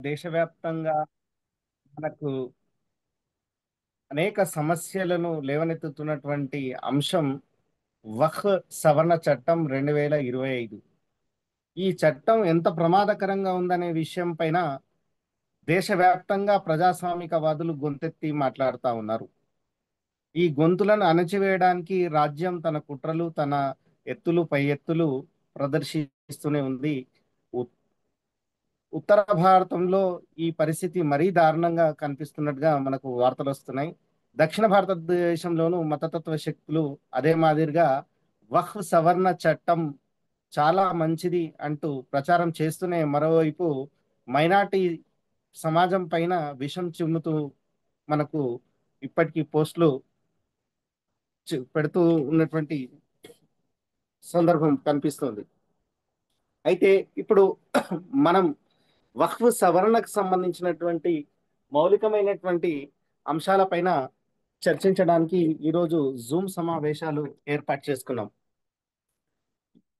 దేశవ్యాప్తంగా మనకు అనేక సమస్యలను లేవనెత్తుతున్నటువంటి అంశం వక్ఫ్ సవరణ చట్టం 2025. ఈ చట్టం ఎంత ప్రమాదకరంగా ఉందనే విషయం పైన దేశవ్యాప్తంగా ప్రజాస్వామికవాదులు గొంతెత్తి మాట్లాడుతూ ఉన్నారు. ఈ గొంతులను అణచివేయడానికి రాజ్యం తన కుట్రలు, తన ఎత్తులు పై ఎత్తులు ప్రదర్శిస్తూనే ఉంది. ఉత్తర భారతంలో ఈ పరిస్థితి మరీ దారుణంగా కనిపిస్తున్నట్టుగా మనకు వార్తలు వస్తున్నాయి. దక్షిణ భారతదేశంలోనూ మతతత్వ శక్తులు అదే మాదిరిగా వక్ఫ్ సవరణ చట్టం చాలా మంచిది అంటూ ప్రచారం చేస్తూనే మరోవైపు మైనార్టీ సమాజం పైన విషం చిమ్ముతూ మనకు ఇప్పటికీ పోస్టులు పెడుతూ ఉన్నటువంటి సందర్భం కనిపిస్తుంది. అయితే ఇప్పుడు మనం వక్ఫ్ సవరణకు సంబంధించినటువంటి మౌలికమైనటువంటి అంశాలపైన చర్చించడానికి ఈరోజు జూమ్ సమావేశాలు ఏర్పాటు చేసుకున్నాం.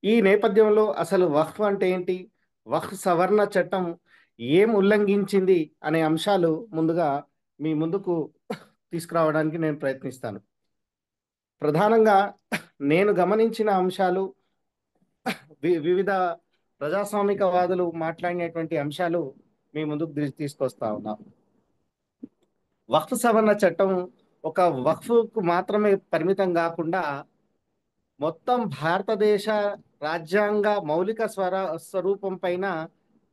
ఈ నేపథ్యంలో అసలు వక్ఫ్ అంటే ఏంటి, వక్ఫ్ సవరణ చట్టం ఏం ఉల్లంఘించింది అనే అంశాలు ముందుగా మీ ముందుకు తీసుకురావడానికి నేను ప్రయత్నిస్తాను. ప్రధానంగా నేను గమనించిన అంశాలు, వివిధ ప్రజాస్వామికవాదులు మాట్లాడినటువంటి అంశాలు మీ ముందుకు తీసుకొస్తా ఉన్నా. వక్ఫ్ సవరణ చట్టం ఒక వక్ఫ్కు మాత్రమే పరిమితం కాకుండా మొత్తం భారతదేశ రాజ్యాంగ మౌలిక స్వరూపం పైన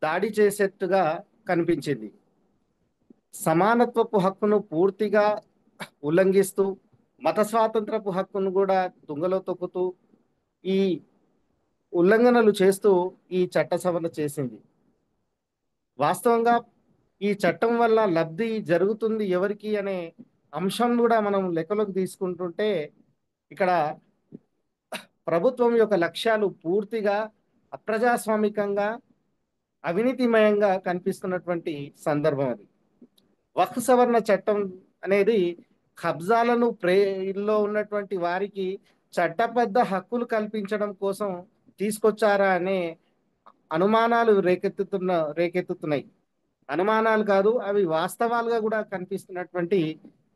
దాడి చేసేట్టుగా కనిపించింది. సమానత్వపు హక్కును పూర్తిగా ఉల్లంఘిస్తూ మత స్వాతంత్రపు హక్కును కూడా తుంగలో తొక్కుతూ ఈ ఉల్లంఘనలు చేస్తూ ఈ చట్ట సవరణ చేసింది. వాస్తవంగా ఈ చట్టం వల్ల లబ్ధి జరుగుతుంది ఎవరికి అనే అంశం కూడా మనం లెక్కలోకి తీసుకుంటుంటే ఇక్కడ ప్రభుత్వం యొక్క లక్ష్యాలు పూర్తిగా అప్రజాస్వామికంగా, అవినీతిమయంగా కనిపిస్తున్నటువంటి సందర్భం అది. వక్ఫ్ సవరణ చట్టం అనేది కబ్జాలను ఇల్లో ఉన్నటువంటి వారికి చట్టబద్ధ హక్కులు కల్పించడం కోసం తీసుకొచ్చారా అనే అనుమానాలు రేకెత్తుతున్నాయి. అనుమానాలు కాదు, అవి వాస్తవాలుగా కూడా కనిపిస్తున్నటువంటి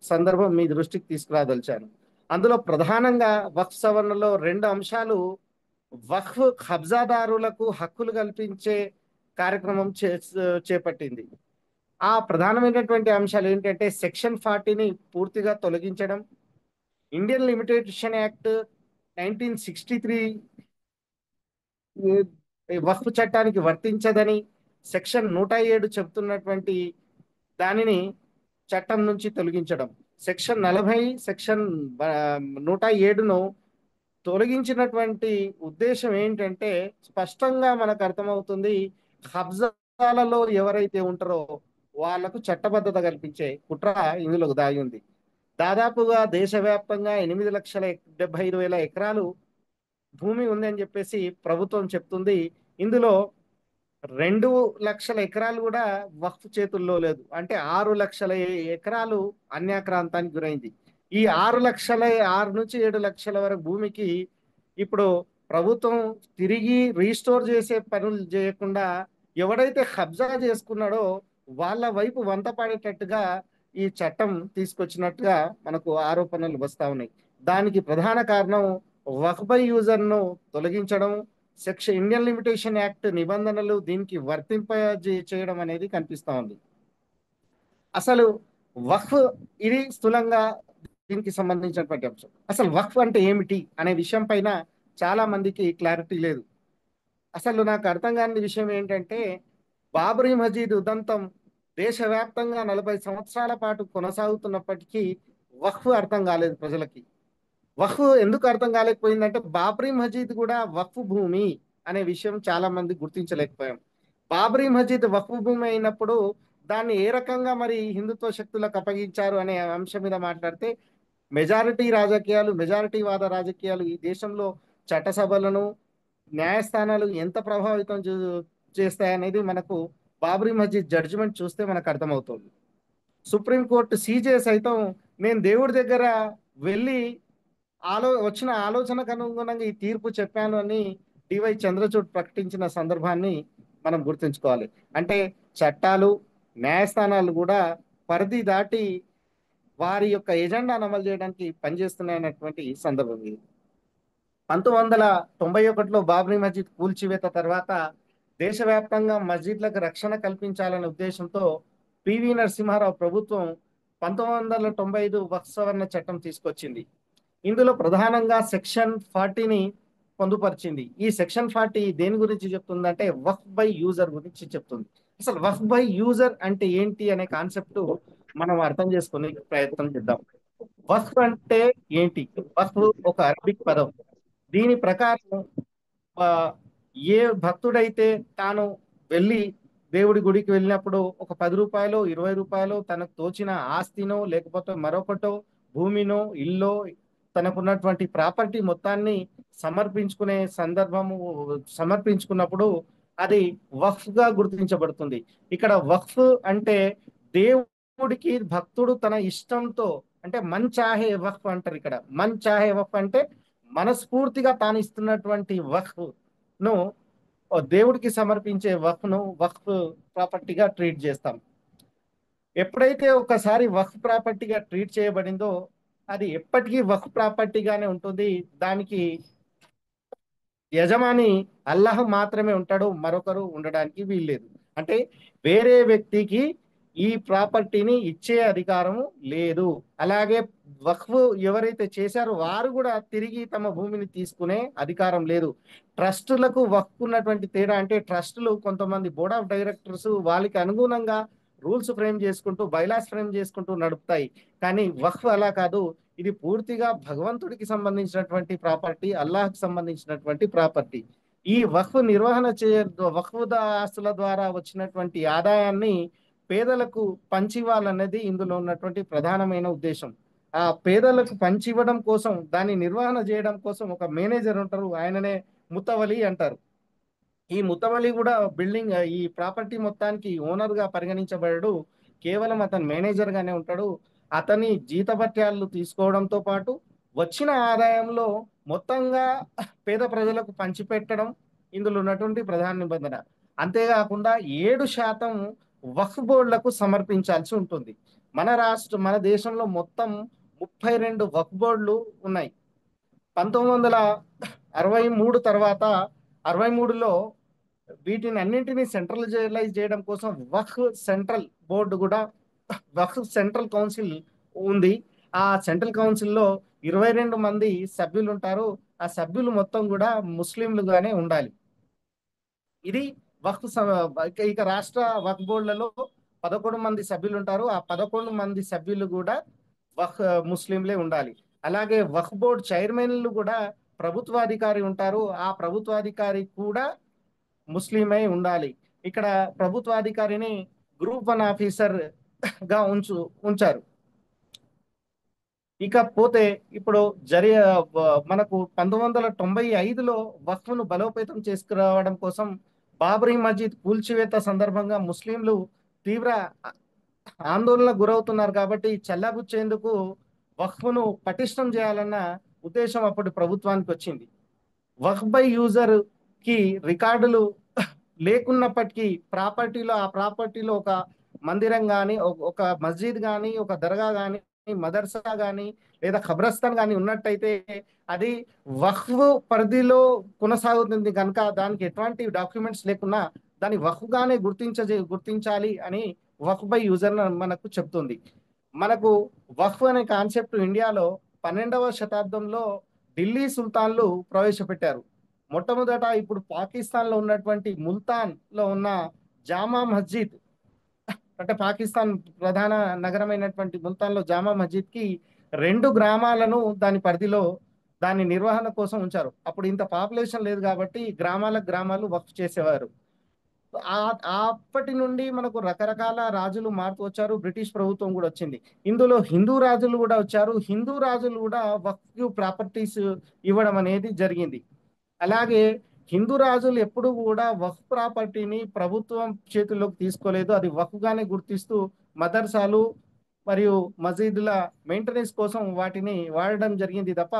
సందర్భం మీ దృష్టికి తీసుకురాదలిచాను. అందులో ప్రధానంగా వక్ఫ్ సవరణలో రెండు అంశాలు వక్ఫ్ కబ్జాదారులకు హక్కులు కల్పించే కార్యక్రమం చేపట్టింది. ఆ ప్రధానమైనటువంటి అంశాలు ఏంటంటే సెక్షన్ 40ని పూర్తిగా తొలగించడం, ఇండియన్ లిమిటేషన్ యాక్ట్ 1963 వక్ఫ్ చట్టానికి వర్తించదని సెక్షన్ 107 చెప్తున్నటువంటి దానిని చట్టం నుంచి తొలగించడం. సెక్షన్ 40 సెక్షన్ 107ను తొలగించినటువంటి ఉద్దేశం ఏంటంటే స్పష్టంగా మనకు అర్థమవుతుంది, కబ్జాలలో ఎవరైతే ఉంటారో వాళ్లకు చట్టబద్ధత కల్పించే కుట్ర ఇందులో దాగి ఉంది. దాదాపుగా దేశవ్యాప్తంగా 8,75,000 ఎకరాలు భూమి ఉందని చెప్పేసి ప్రభుత్వం చెప్తుంది. ఇందులో 2,00,000 ఎకరాలు కూడా వక్ఫ్ చేతుల్లో లేదు. అంటే 6,00,000 ఎకరాలు అన్యాక్రాంతానికి గురైంది. ఈ 6 నుంచి 7 లక్షల వరకు భూమికి ఇప్పుడు ప్రభుత్వం తిరిగి రీస్టోర్ చేసే పనులు చేయకుండా ఎవడైతే కబ్జా చేసుకున్నాడో వాళ్ళ వైపు వంత పడేటట్టుగా ఈ చట్టం తీసుకొచ్చినట్టుగా మనకు ఆరోపణలు వస్తా ఉన్నాయి. దానికి ప్రధాన కారణం వక్ఫ్ బై యూజర్ను తొలగించడం, సెక్షన్ ఇండియన్ లిమిటేషన్ యాక్ట్ నిబంధనలు దీనికి వర్తింప చేయడం అనేది కనిపిస్తా ఉంది. అసలు వక్ఫ్ ఇది స్థూలంగా దీనికి సంబంధించినటువంటి అంశం. అసలు వక్ఫ్ అంటే ఏమిటి అనే విషయం పైన చాలా మందికి క్లారిటీ లేదు. అసలు నాకు అర్థం కాని విషయం ఏంటంటే బాబరీ మసీద్ ఉదంతం దేశవ్యాప్తంగా 40 సంవత్సరాల పాటు కొనసాగుతున్నప్పటికీ వక్ఫ్ అర్థం కాలేదు ప్రజలకి. వక్ఫ్ ఎందుకు అర్థం కాలేకపోయిందంటే బాబరీ మసీద్ కూడా వక్ఫ్ భూమి అనే విషయం చాలా మంది గుర్తించలేకపోయాం. బాబరీ మసీద్ వక్ఫ్ భూమి అయినప్పుడు దాన్ని ఏ రకంగా మరి హిందుత్వ శక్తులకు అప్పగించారు అనే అంశం మీద మాట్లాడితే మెజారిటీ వాద రాజకీయాలు ఈ దేశంలో చట్టసభలను, న్యాయస్థానాలు ఎంత ప్రభావితం చేస్తాయనేది మనకు బాబరీ మసీద్ జడ్జిమెంట్ చూస్తే మనకు అర్థమవుతుంది. సుప్రీంకోర్టు సీజే సైతం నేను దేవుడి దగ్గర వెళ్ళి వచ్చిన ఆలోచనకు అనుగుణంగా ఈ తీర్పు చెప్పాను అని డివై చంద్రచూడ్ ప్రకటించిన సందర్భాన్ని మనం గుర్తుంచుకోవాలి. అంటే చట్టాలు, న్యాయస్థానాలు కూడా పరిధి దాటి వారి యొక్క ఎజెండాను అమలు చేయడానికి పనిచేస్తున్నాయన్నటువంటి సందర్భం ఇది. 1991లో బాబ్రీ మస్జిద్ కూల్చివేత తర్వాత దేశవ్యాప్తంగా మస్జిద్లకు రక్షణ కల్పించాలనే ఉద్దేశంతో పివి నరసింహారావు ప్రభుత్వం 1995 వక్ఫ్ సవరణ చట్టం తీసుకొచ్చింది. ఇందులో ప్రధానంగా సెక్షన్ 40ని పొందుపరిచింది. ఈ సెక్షన్ 40 దేని గురించి చెప్తుందంటే వక్ఫ్ బై యూజర్ గురించి చెప్తుంది. అసలు వక్ఫ్ బై యూజర్ అంటే ఏంటి అనే కాన్సెప్ట్ మనం అర్థం చేసుకునే ప్రయత్నం చేద్దాం. వక్ఫ్ అంటే ఏంటి? వక్ఫ్ ఒక అరబిక్ పదం. దీని ప్రకారం ఆ, ఏ భక్తుడైతే తాను వెళ్ళి దేవుడి గుడికి వెళ్ళినప్పుడు ఒక 10 రూపాయలు 20 రూపాయలు తనకు తోచిన ఆస్తినో లేకపోతే మరొకటో భూమినో ఇల్లో తనకున్నటువంటి ప్రాపర్టీ మొత్తాన్ని సమర్పించుకునే సందర్భము సమర్పించుకున్నప్పుడు అది వక్ఫ్ గా గుర్తించబడుతుంది. ఇక్కడ వక్ఫ్ అంటే దేవుడికి భక్తుడు తన ఇష్టంతో, అంటే మన్ చాహే వక్ఫ్ అంటారు. ఇక్కడ మన్ చాహే వక్ఫ్ అంటే మనస్ఫూర్తిగా తాను ఇస్తున్నటువంటి వక్ఫ్ ను దేవుడికి సమర్పించే వక్ఫ్ ను వక్ఫ్ ప్రాపర్టీగా ట్రీట్ చేస్తాం. ఎప్పుడైతే ఒకసారి వక్ఫ్ ప్రాపర్టీగా ట్రీట్ చేయబడిందో అది ఎప్పటికీ వక్ఫ్ ప్రాపర్టీగానే ఉంటుంది. దానికి యజమాని అల్లాహ్ మాత్రమే ఉంటాడు, మరొకరు ఉండడానికి వీల్లేదు. అంటే వేరే వ్యక్తికి ఈ ప్రాపర్టీని ఇచ్చే అధికారము లేదు. అలాగే వక్ఫ్ ఎవరైతే చేశారో వారు కూడా తిరిగి తమ భూమిని తీసుకునే అధికారం లేదు. ట్రస్టులకు వక్ఫ్ ఉన్నటువంటి తేడా అంటే ట్రస్టులు కొంతమంది బోర్డ్ ఆఫ్ డైరెక్టర్స్ వాళ్ళకి అనుగుణంగా రూల్స్ ఫ్రేమ్ చేసుకుంటూ బైలాస్ ఫ్రేమ్ చేసుకుంటూ నడుపుతాయి. కానీ వక్ఫ్ అలా కాదు. ఇది పూర్తిగా భగవంతుడికి సంబంధించినటువంటి ప్రాపర్టీ, అల్లాహ్కి సంబంధించినటువంటి ప్రాపర్టీ. ఈ వక్ఫ్ నిర్వహణ వక్ఫ్ ఆస్తుల ద్వారా వచ్చినటువంటి ఆదాయాన్ని పేదలకు పంచివ్వాలన్నది ఇందులో ఉన్నటువంటి ప్రధానమైన ఉద్దేశం. ఆ పేదలకు పంచివ్వడం కోసం, దాన్ని నిర్వహణ చేయడం కోసం ఒక మేనేజర్ ఉంటారు, ఆయననే ముతవలి అంటారు. ఈ ముతవలి కూడా బిల్డింగ్ ఈ ప్రాపర్టీ మొత్తానికి ఓనర్ గా పరిగణించబడడు. కేవలం అతను మేనేజర్ గానే ఉంటాడు. అతని జీతభత్యాలు తీసుకోవడంతో పాటు వచ్చిన ఆదాయంలో మొత్తంగా పేద ప్రజలకు పంచిపెట్టడం ఇందులో ఉన్నటువంటి ప్రధాన నిబంధన. అంతేకాకుండా 7% వక్ఫ్ బోర్డులకు సమర్పించాల్సి ఉంటుంది. మన దేశంలో మొత్తం 32 వక్ఫ్ బోర్డులు ఉన్నాయి. 1963 తర్వాత 63లో వీటిని అన్నింటినీ సెంట్రలైజ్ చేయడం కోసం వక్ఫ్ సెంట్రల్ బోర్డు కూడా, వక్ఫ్ సెంట్రల్ కౌన్సిల్ ఉంది. ఆ సెంట్రల్ కౌన్సిల్లో 22 మంది సభ్యులు ఉంటారు. ఆ సభ్యులు మొత్తం కూడా ముస్లింలుగానే ఉండాలి. ఇది వక్ఫ్ ఇక రాష్ట్ర వక్ఫ్ బోర్డులలో 11 మంది సభ్యులు ఉంటారు. ఆ 11 మంది సభ్యులు కూడా వక్ఫ్ ముస్లింలే ఉండాలి. అలాగే వక్ఫ్ బోర్డు చైర్మన్లు కూడా ప్రభుత్వాధికారి ఉంటారు. ఆ ప్రభుత్వాధికారి కూడా ముస్లిమై ఉండాలి. ఇక్కడ ప్రభుత్వాధికారిని గ్రూప్ 1 ఆఫీసర్ గా ఉంచారు. ఇకపోతే ఇప్పుడు మనకు 1995లో వక్ఫ్ను బలోపేతం చేసుకురావడం కోసం బాబ్రీ మస్జిద్ కూల్చివేత సందర్భంగా ముస్లింలు తీవ్ర ఆందోళనకు గురవుతున్నారు కాబట్టి చల్లాబుచ్చేందుకు వక్ఫ్ను పటిష్టం చేయాలన్న ఉద్దేశం అప్పటి ప్రభుత్వానికి వచ్చింది. వక్ఫ్ బై యూజర్ కి రికార్డులు లేకున్నప్పటికీ ఆ ప్రాపర్టీలో ఒక మందిరం కానీ, ఒక మస్జిద్ కానీ, ఒక దర్గా కానీ, మదర్సా కానీ లేదా ఖబ్రస్థాన్ కానీ ఉన్నట్టయితే అది వక్ఫ్ పరిధిలో కొనసాగుతుంది కనుక దానికి ఎటువంటి డాక్యుమెంట్స్ లేకున్నా దాన్ని వక్ఫ్ గానే గుర్తించాలి అని వక్ఫ్ బై యూజర్ మనకు చెప్తుంది. మనకు వక్ఫ్ అనే కాన్సెప్ట్ ఇండియాలో 12వ శతాబ్దంలో ఢిల్లీ సుల్తాన్లు ప్రవేశపెట్టారు. మొట్టమొదట ఇప్పుడు పాకిస్తాన్ లో ఉన్నటువంటి ముల్తాన్ లో ఉన్న జామా మస్జిద్, అంటే పాకిస్తాన్ ప్రధాన నగరమైనటువంటి ముల్తాన్ లో జామా మస్జిద్ కి 2 గ్రామాలను దాని పరిధిలో దాని నిర్వహణ కోసం ఉంచారు. అప్పుడు ఇంత పాపులేషన్ లేదు కాబట్టి గ్రామాలు వక్ఫ్ చేసేవారు. అప్పటి నుండి మనకు రకరకాల రాజులు మారుతూ వచ్చారు. బ్రిటిష్ ప్రభుత్వం కూడా వచ్చింది. ఇందులో హిందూ రాజులు కూడా వచ్చారు. హిందూ రాజులు కూడా వక్ఫ్ ప్రాపర్టీస్ ఇవ్వడం అనేది జరిగింది. అలాగే హిందూ రాజులు ఎప్పుడు కూడా వక్ఫ్ ప్రాపర్టీని ప్రభుత్వం చేతుల్లోకి తీసుకోలేదు. అది వక్ఫ్ గానే గుర్తిస్తూ మదర్సాలు మరియు మసీదుల మెయింటెనెన్స్ కోసం వాటిని వాడడం జరిగింది తప్ప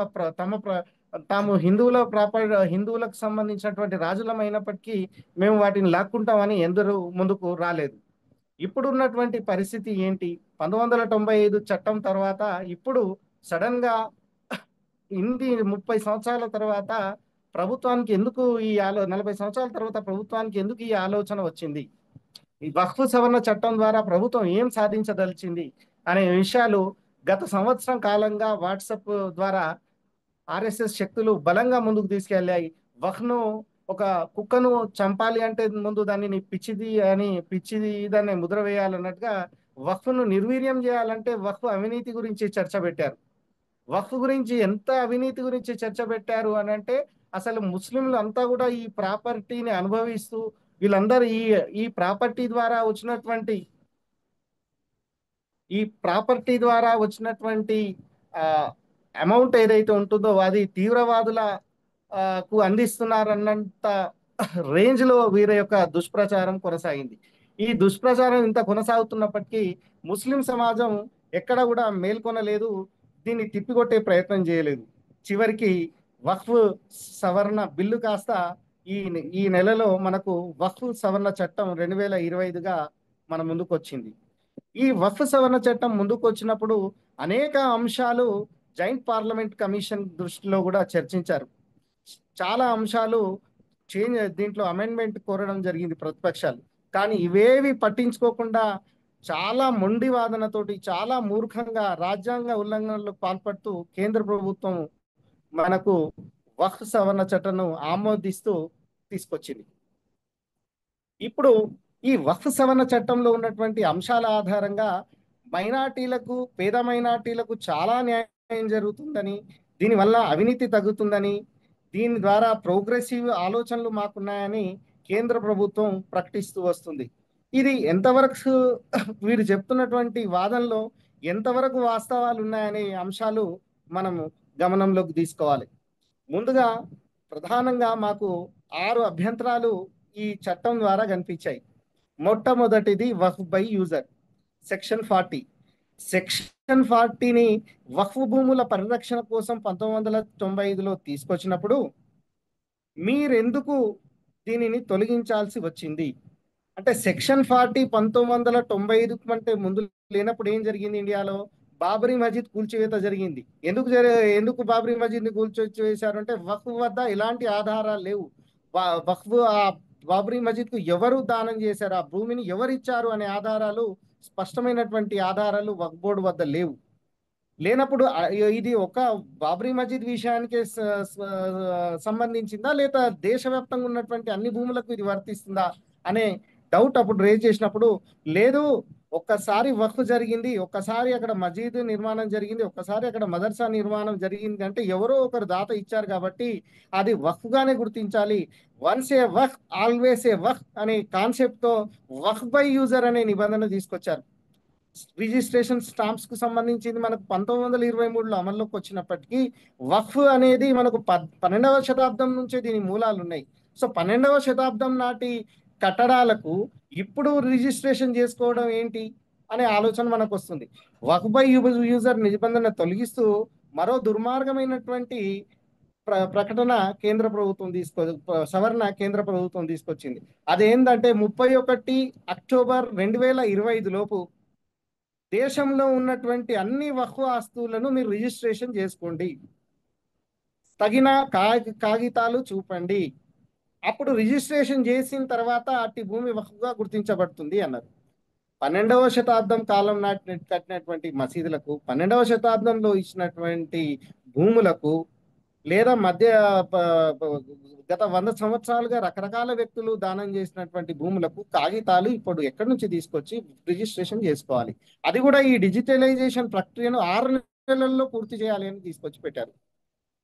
తాము హిందువులకు సంబంధించినటువంటి రాజులం అయినప్పటికీ మేము వాటిని లాక్కుంటామని ఎందరూ ముందుకు రాలేదు. ఇప్పుడు ఉన్నటువంటి పరిస్థితి ఏంటి? 1995 చట్టం తర్వాత ఇప్పుడు సడన్ గా ఇన్ని 30 సంవత్సరాల తర్వాత ప్రభుత్వానికి ఎందుకు 40 సంవత్సరాల తర్వాత ప్రభుత్వానికి ఎందుకు ఈ ఆలోచన వచ్చింది? ఈ వక్ఫ్ సవరణ చట్టం ద్వారా ప్రభుత్వం ఏం సాధించదలిచింది అనే విషయాలు గత సంవత్సరం కాలంగా వాట్సాప్ ద్వారా ఆర్ఎస్ఎస్ శక్తులు బలంగా ముందుకు తీసుకెళ్ళాయి. వక్ఫ్ను ఒక కుక్కను చంపాలి అంటే ముందు దానిని పిచ్చిది దాన్ని ముద్ర వేయాలన్నట్టుగా వక్ఫ్ను నిర్వీర్యం చేయాలంటే వక్ఫ్ అవినీతి గురించి చర్చ పెట్టారు. వక్ఫ్ గురించి ఎంత అవినీతి గురించి చర్చ పెట్టారు అని అంటే అసలు ముస్లింలు అంతా కూడా ఈ ప్రాపర్టీని అనుభవిస్తూ వీళ్ళందరూ ఈ ప్రాపర్టీ ద్వారా వచ్చినటువంటి ఈ ప్రాపర్టీ ద్వారా వచ్చినటువంటి ఆ అమౌంట్ ఏదైతే ఉంటుందో అది తీవ్రవాదుల కు అందిస్తున్నారన్నంత రేంజ్ లో వీరి యొక్క దుష్ప్రచారం కొనసాగింది. ఈ దుష్ప్రచారం ఇంత కొనసాగుతున్నప్పటికీ ముస్లిం సమాజం ఎక్కడ కూడా మేల్కొనలేదు, దీన్ని తిప్పికొట్టే ప్రయత్నం చేయలేదు. చివరికి వక్ఫ్ సవరణ బిల్లు కాస్త ఈ ఈ నెలలో మనకు వక్ఫ్ సవరణ చట్టం 2025గా మన ముందుకు వచ్చింది. ఈ వక్ఫ్ సవరణ చట్టం ముందుకు వచ్చినప్పుడు అనేక అంశాలు జాయింట్ పార్లమెంట్ కమిషన్ దృష్టిలో కూడా చర్చించారు. చాలా అంశాలు దీంట్లో అమెండ్మెంట్ కోరడం జరిగింది ప్రతిపక్షాలు. కానీ ఇవేవి పట్టించుకోకుండా చాలా మొండి వాదనతోటి చాలా మూర్ఖంగా రాజ్యాంగ ఉల్లంఘనలకు పాల్పడుతూ కేంద్ర ప్రభుత్వం మనకు వక్ఫ్ సవరణ చట్టంను ఆమోదిస్తూ తీసుకొచ్చింది. ఇప్పుడు ఈ వక్ఫ్ సవరణ చట్టంలో ఉన్నటువంటి అంశాల ఆధారంగా మైనార్టీలకు, పేద మైనార్టీలకు చాలా న్యాయం జరుగుతుందని, దీనివల్ల అవినీతి తగ్గుతుందని, దీని ద్వారా ప్రోగ్రెసివ్ ఆలోచనలు మాకున్నాయని కేంద్ర ప్రభుత్వం ప్రకటిస్తూ వస్తుంది. ఇది ఎంతవరకు వీరు చెప్తున్నటువంటి వాదనలో ఎంతవరకు వాస్తవాలు ఉన్నాయనే అంశాలు మనము గమనంలోకి తీసుకోవాలి. ముందుగా ప్రధానంగా మాకు 6 అభ్యంతరాలు ఈ చట్టం ద్వారా కనిపించాయి. మొట్టమొదటిది వక్ఫ్ బై యూజర్ సెక్షన్ 40. సెక్షన్ 40ని వక్ఫ్ భూముల పరిరక్షణ కోసం 1995లో తీసుకొచ్చినప్పుడు మీరెందుకు దీనిని తొలగించాల్సి వచ్చింది అంటే సెక్షన్ 40 1995 కంటే ముందు లేనప్పుడు ఏం జరిగింది? ఇండియాలో బాబరీ మస్జిద్ కూల్చివేత జరిగింది. ఎందుకు బాబరీ మస్జిద్ ని కూల్చివేశారు అంటే వక్ఫ్ వద్ద ఎలాంటి ఆధారాలు లేవు. వక్ఫ్ ఆ బాబరీ మస్జిద్ కు ఎవరు దానం చేశారు, ఆ భూమిని ఎవరు ఇచ్చారు అనే ఆధారాలు, స్పష్టమైనటువంటి ఆధారాలు వక్ఫ్ బోర్డు వద్ద లేవు. లేనప్పుడు ఇది ఒక బాబరీ మస్జిద్ విషయానికి సంబంధించిందా లేదా దేశవ్యాప్తంగా ఉన్నటువంటి అన్ని భూములకు ఇది వర్తిస్తుందా అనే డౌట్ అప్పుడు రేజ్ చేసినప్పుడు, లేదు ఒక్కసారి వక్ఫ్ జరిగింది, ఒక్కసారి అక్కడ మసీదు నిర్మాణం జరిగింది, ఒక్కసారి అక్కడ మదర్సా నిర్మాణం జరిగింది అంటే ఎవరో ఒకరు దాత ఇచ్చారు కాబట్టి అది వక్ఫ్ గానే గుర్తించాలి. Once A Waqf always a వక్ఫ్ అనే కాన్సెప్ట్ తో వక్ఫ్ బై యూజర్ అనే నిబంధన తీసుకొచ్చారు. రిజిస్ట్రేషన్ స్టాంప్స్ కు సంబంధించింది మనకు 1923లో అమల్లోకి వచ్చినప్పటికీ వక్ఫ్ అనేది మనకు 12వ శతాబ్దం నుంచే దీని మూలాలు ఉన్నాయి. సో 12వ శతాబ్దం నాటి కట్టడాలకు ఇప్పుడు రిజిస్ట్రేషన్ చేసుకోవడం ఏంటి అనే ఆలోచన మనకు వస్తుంది. వక్ఫ్ బై యూజర్ నిబంధన తొలగిస్తూ మరో దుర్మార్గమైనటువంటి ప్రకటన కేంద్ర ప్రభుత్వం సవరణ కేంద్ర ప్రభుత్వం తీసుకొచ్చింది. అదేంటంటే 31 అక్టోబర్ 2025 లోపు దేశంలో ఉన్నటువంటి అన్ని వక్ఫ్ ఆస్తులను మీరు రిజిస్ట్రేషన్ చేసుకోండి, తగిన కాగితాలు చూపండి, అప్పుడు రిజిస్ట్రేషన్ చేసిన తర్వాత అట్టి భూమి వక్ఫ్గా గుర్తించబడుతుంది అన్నారు. 12వ శతాబ్దం కాలం నాటి కట్టినటువంటి మసీదులకు, 12వ శతాబ్దంలో ఇచ్చినటువంటి భూములకు, లేదా గత 100 సంవత్సరాలుగా రకరకాల వ్యక్తులు దానం చేసినటువంటి భూములకు కాగితాలు ఇప్పుడు ఎక్కడి నుంచి తీసుకొచ్చి రిజిస్ట్రేషన్ చేసుకోవాలి. అది కూడా ఈ డిజిటలైజేషన్ ప్రక్రియను 6 నెలల్లో పూర్తి చేయాలి అని తీసుకొచ్చి పెట్టారు.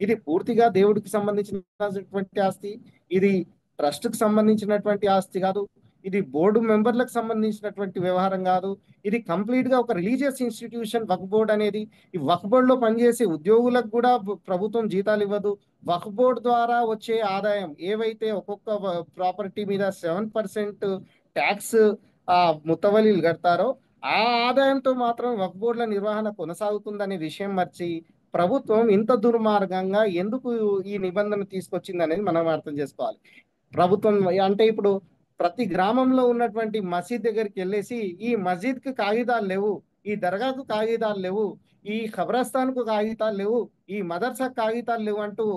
ఇది పూర్తిగా దేవుడికి సంబంధించినటువంటి ఆస్తి, ఇది ట్రస్ట్కి సంబంధించినటువంటి ఆస్తి కాదు, ఇది బోర్డు మెంబర్లకు సంబంధించినటువంటి వ్యవహారం కాదు, ఇది కంప్లీట్ గా ఒక రిలీజియస్ ఇన్స్టిట్యూషన్ వక్ఫ్ బోర్డ్ అనేది. ఈ వక్ఫ్ బోర్డులో పనిచేసే ఉద్యోగులకు కూడా ప్రభుత్వం జీతాలు ఇవ్వదు. వక్ఫ్ బోర్డు ద్వారా వచ్చే ఆదాయం ఏవైతే ఒక్కొక్క ప్రాపర్టీ మీద 7% ట్యాక్స్ ముతవలీలు కడతారో ఆ ఆదాయంతో మాత్రం వక్ఫ్ బోర్డుల నిర్వహణ కొనసాగుతుందనే విషయం మర్చి ప్రభుత్వం ఇంత దుర్మార్గంగా ఎందుకు ఈ నిబంధన తీసుకొచ్చింది అనేది మనం అర్థం చేసుకోవాలి. ప్రభుత్వం అంటే ఇప్పుడు ప్రతి గ్రామంలో ఉన్నటువంటి మసీద్ దగ్గరికి వెళ్ళేసి ఈ మసీద్కి కాగితాలు లేవు, ఈ దర్గాకు కాగితాలు లేవు, ఈ ఖబరస్థాన్కు కాగితాలు లేవు, ఈ మదర్సాకు కాగితాలు లేవు అంటూ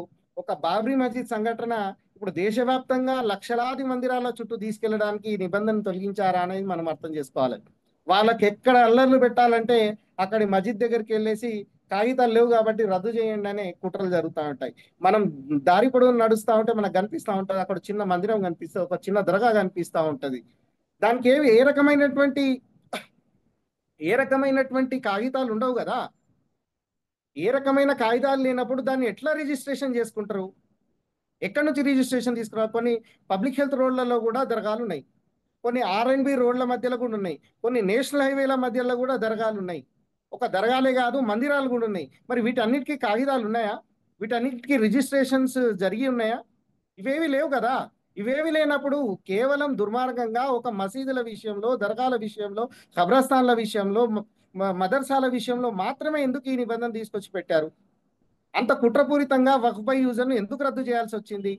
ఒక బాబ్రీ మసీద్ సంఘటన ఇప్పుడు దేశవ్యాప్తంగా లక్షలాది మందిరాల చుట్టూ తీసుకెళ్లడానికి ఈ నిబంధన తొలగించారా అనేది మనం అర్థం చేసుకోవాలి. వాళ్ళకి ఎక్కడ అల్లర్లు పెట్టాలంటే అక్కడి మస్జిద్ దగ్గరికి వెళ్ళేసి కాగితాలు లేవు కాబట్టి రద్దు చేయండి అనే కుట్రలు జరుగుతూ ఉంటాయి. మనం దారి పొడవునా నడుస్తూ ఉంటే మనకు కనిపిస్తూ ఉంటది, అక్కడ చిన్న మందిరం కనిపిస్తుంది, ఒక చిన్న దర్గా కనిపిస్తూ ఉంటది. దానికి ఏ రకమైనటువంటి కాగితాలు ఉండవు కదా. ఏ రకమైన కాగితాలు లేనప్పుడు దాన్ని ఎట్లా రిజిస్ట్రేషన్ చేసుకుంటారు? ఎక్కడి నుంచి రిజిస్ట్రేషన్ తీసుకురావాలి? కొన్ని పబ్లిక్ హెల్త్ రోడ్లలో కూడా దర్గాలు ఉన్నాయి, కొన్ని R&B రోడ్ల మధ్యలో కూడా ఉన్నాయి, కొన్ని నేషనల్ హైవేల మధ్యలో కూడా దర్గాలు ఉన్నాయి. ఒక దర్గాలే కాదు, మందిరాలు కూడా ఉన్నాయి. మరి వీటన్నిటికీ కాగితాలు ఉన్నాయా? వీటన్నిటికీ రిజిస్ట్రేషన్స్ జరిగి ఉన్నాయా? ఇవేవి లేవు కదా. ఇవేవి లేనప్పుడు కేవలం దుర్మార్గంగా ఒక మసీదుల విషయంలో, దర్గాల విషయంలో, ఖబరస్థాన్ల విషయంలో, మదర్సాల విషయంలో మాత్రమే ఎందుకు ఈ నిబంధన తీసుకొచ్చి పెట్టారు? అంత కుట్రపూరితంగా వక్ఫ్ బై యూజర్ను ఎందుకు రద్దు చేయాల్సి వచ్చింది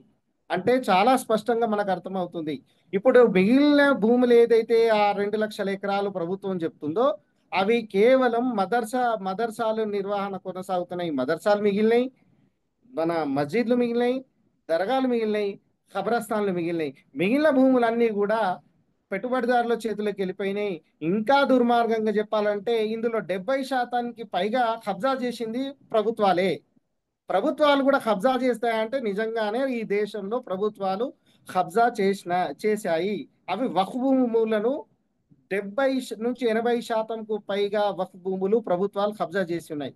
అంటే చాలా స్పష్టంగా మనకు అర్థమవుతుంది. ఇప్పుడు మిగిలిన భూములు ఏదైతే ఆ 2 లక్షల ఎకరాలు ప్రభుత్వం చెప్తుందో అవి కేవలం మదర్సాలు నిర్వహణ కొనసాగుతున్నాయి. మదర్సాలు మిగిలినాయి, మన మస్జిద్లు మిగిలినాయి, దర్గాలు మిగిలినాయి, ఖబరస్థాన్లు మిగిలినాయి. మిగిలిన భూములన్నీ కూడా పెట్టుబడిదారుల చేతులకు వెళ్ళిపోయినాయి. ఇంకా దుర్మార్గంగా చెప్పాలంటే ఇందులో 70% పైగా కబ్జా చేసింది ప్రభుత్వాలే. ప్రభుత్వాలు కూడా కబ్జా చేస్తాయంటే నిజంగానే ఈ దేశంలో ప్రభుత్వాలు కబ్జా చేశాయి. అవి వక్ఫ్ భూములను 70 నుంచి 80% పైగా వక్ఫ్ భూములు ప్రభుత్వాలు కబ్జా చేసి ఉన్నాయి.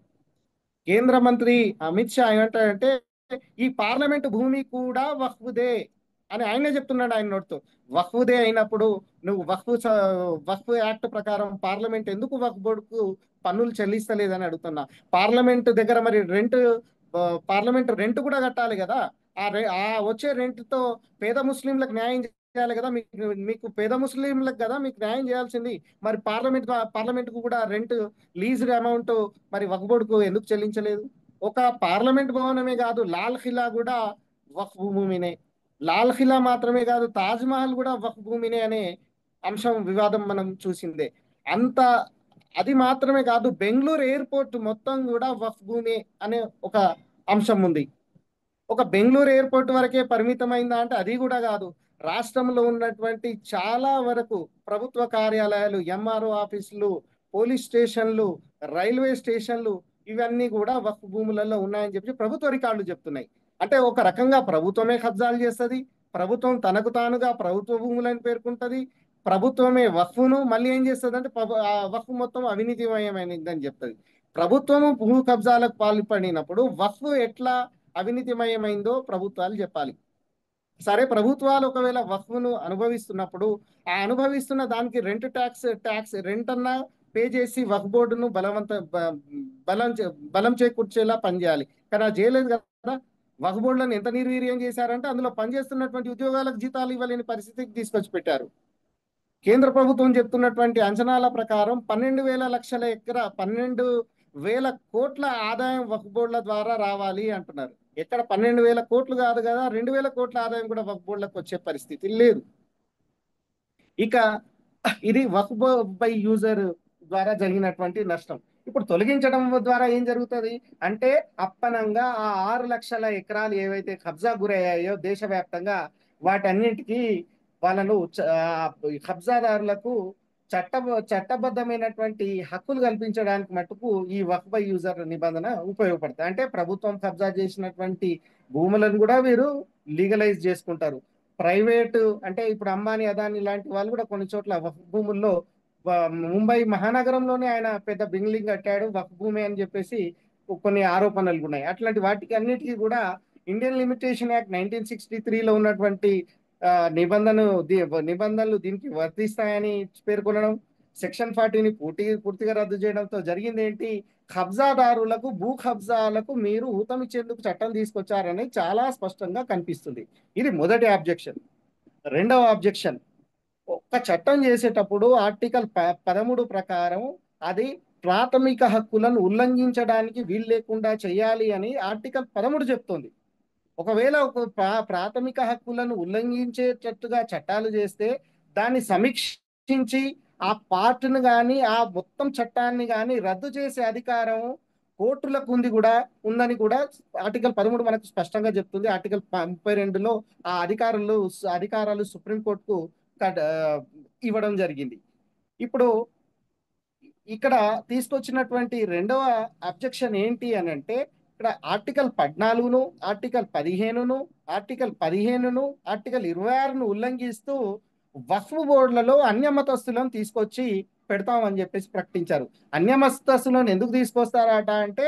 కేంద్ర మంత్రి అమిత్ షా ఏమంటాడంటే ఈ పార్లమెంట్ భూమి కూడా వక్ఫ్దే అని ఆయనే చెప్తున్నాడు ఆయన నోటితో. వక్ఫ్దే అయినప్పుడు నువ్వు వక్ఫ్ యాక్ట్ ప్రకారం పార్లమెంట్ ఎందుకు వక్ఫ్ బోర్డుకు పన్నులు చెల్లిస్తలేదని అడుగుతున్నా. పార్లమెంట్ దగ్గర మరి పార్లమెంట్ రెంట్ కూడా కట్టాలి కదా. ఆ వచ్చే రెంట్ తో పేద ముస్లింలకు న్యాయం చేయాలి కదా. మీకు పేద ముస్లింలకు కదా మీకు న్యాయం చేయాల్సింది. మరి పార్లమెంట్ కు కూడా రెంట్ లీజ్డ్ అమౌంట్ మరి వక్ఫ్ బోర్డుకు ఎందుకు చెల్లించలేదు? ఒక పార్లమెంట్ భవనమే కాదు, లాల్ ఖిలా కూడా వక్ఫ్ భూమినే. లాల్ ఖిలా మాత్రమే కాదు, తాజ్ మహల్ కూడా వక్ఫ్ భూమినే అనే అంశం వివాదం మనం చూసిందే. అంత అది మాత్రమే కాదు, బెంగళూరు ఎయిర్పోర్ట్ మొత్తం కూడా వక్ఫ్ భూమి అనే ఒక అంశం ఉంది. ఒక బెంగళూరు ఎయిర్పోర్ట్ వరకే పరిమితమైందా అంటే అది కూడా కాదు. రాష్ట్రంలో ఉన్నటువంటి చాలా వరకు ప్రభుత్వ కార్యాలయాలు, MRO ఆఫీసులు, పోలీస్ స్టేషన్లు, రైల్వే స్టేషన్లు ఇవన్నీ కూడా వక్ఫ్ భూములలో ఉన్నాయని చెప్పి ప్రభుత్వ రికార్డులు చెప్తున్నాయి. అంటే ఒక రకంగా ప్రభుత్వమే కబ్జాలు చేస్తుంది, ప్రభుత్వం తనకు తానుగా ప్రభుత్వ భూములని పేర్కొంటది, ప్రభుత్వమే వక్ఫ్ను మళ్ళీ ఏం చేస్తుంది అంటే వక్ఫ్ మొత్తం అవినీతిమయమైనదని చెప్తుంది. ప్రభుత్వము భూ కబ్జాలకు పాల్పడినప్పుడు వక్ఫ్ ఎట్లా అవినీతిమయమైందో ప్రభుత్వాలు చెప్పాలి. సరే, ప్రభుత్వాలు ఒకవేళ వక్ఫ్ను అనుభవిస్తున్నప్పుడు ఆ అనుభవిస్తున్న దానికి ట్యాక్స్ రెంట్ అన్నా పే చేసి వక్ఫ్ బోర్డును బలం చేకూర్చేలా పనిచేయాలి. కానీ అది చేయలేదు కదా. వక్ఫ్ బోర్డులను ఎంత నిర్వీర్యం చేశారంటే అందులో పనిచేస్తున్నటువంటి ఉద్యోగాలకు జీతాలు ఇవ్వలేని పరిస్థితికి తీసుకొచ్చి పెట్టారు. కేంద్ర ప్రభుత్వం చెప్తున్నటువంటి అంచనాల ప్రకారం 12,00,000 కోట్ల ఆదాయం వక్ఫ్ బోర్డుల ద్వారా రావాలి అంటున్నారు. ఎక్కడ 12,000 కోట్లు కాదు కదా, 2,000 కోట్ల ఆదాయం కూడా వక్ఫ్ బోర్డులకు వచ్చే పరిస్థితి లేదు. ఇక ఇది వక్ఫ్ బై యూజర్ ద్వారా జరిగినటువంటి నష్టం. ఇప్పుడు తొలగించడం ద్వారా ఏం జరుగుతుంది అంటే అప్పనంగా ఆ 6 లక్షల ఎకరాలు ఏవైతే కబ్జా గురయ్యాయో దేశవ్యాప్తంగా వాటన్నింటికి వాళ్ళను కబ్జాదారులకు చట్టబద్ధమైనటువంటి హక్కులు కల్పించడానికి మటుకు ఈ వక్ఫ్ బై యూజర్ నిబంధన ఉపయోగపడుతుంది. అంటే ప్రభుత్వం కబ్జా చేసినటువంటి భూములను కూడా వీరు లీగలైజ్ చేసుకుంటారు. ప్రైవేటు అంటే ఇప్పుడు అంబానీ, అదానీ లాంటి వాళ్ళు కూడా కొన్ని చోట్ల వక్ఫ్ భూముల్లో ముంబై మహానగరంలోనే ఆయన పెద్ద బిల్డింగ్ కట్టాడు వక్ఫ్ భూమి అని చెప్పేసి కొన్ని ఆరోపణలు ఉన్నాయి. అట్లాంటి వాటికి అన్నిటికీ కూడా ఇండియన్ లిమిటేషన్ యాక్ట్ 1963లో ఉన్నటువంటి నిబంధనలు దీనికి వర్తిస్తాయని పేర్కొనడం, సెక్షన్ 40ని పూర్తిగా రద్దు చేయడంతో జరిగింది ఏంటి? కబ్జాదారులకు భూ కబ్జాలకు మీరు ఊతమిచ్చేందుకు చట్టం తీసుకొచ్చారని చాలా స్పష్టంగా కనిపిస్తుంది. ఇది మొదటి ఆబ్జెక్షన్. రెండవ ఆబ్జెక్షన్, ఒక్క చట్టం చేసేటప్పుడు ఆర్టికల్ 13 ప్రకారం అది ప్రాథమిక హక్కులను ఉల్లంఘించడానికి వీలు లేకుండా చేయాలి అని ఆర్టికల్ 13 చెప్తుంది. ఒకవేళ ఒక ప్రాథమిక హక్కులను ఉల్లంఘించేటట్టుగా చట్టాలు చేస్తే దాన్ని సమీక్షించి ఆ పార్ట్ను కానీ ఆ మొత్తం చట్టాన్ని కానీ రద్దు చేసే అధికారం కోర్టులకు ఉంది కూడా ఉందని కూడా ఆర్టికల్ 13 మనకు స్పష్టంగా చెప్తుంది. ఆర్టికల్ 32లో ఆ అధికారాలు సుప్రీంకోర్టుకు ఇవ్వడం జరిగింది. ఇప్పుడు ఇక్కడ తీసుకొచ్చినటువంటి రెండవ అబ్జెక్షన్ ఏంటి అని అంటే, ఇక్కడ ఆర్టికల్ 14ను, ఆర్టికల్ 15ను, ఆర్టికల్ 26ను ఉల్లంఘిస్తూ వక్ఫ్ బోర్డులలో అన్యమతస్తులను తీసుకొచ్చి పెడతామని చెప్పేసి ప్రకటించారు. అన్యమతస్తులను ఎందుకు తీసుకొస్తారట అంటే,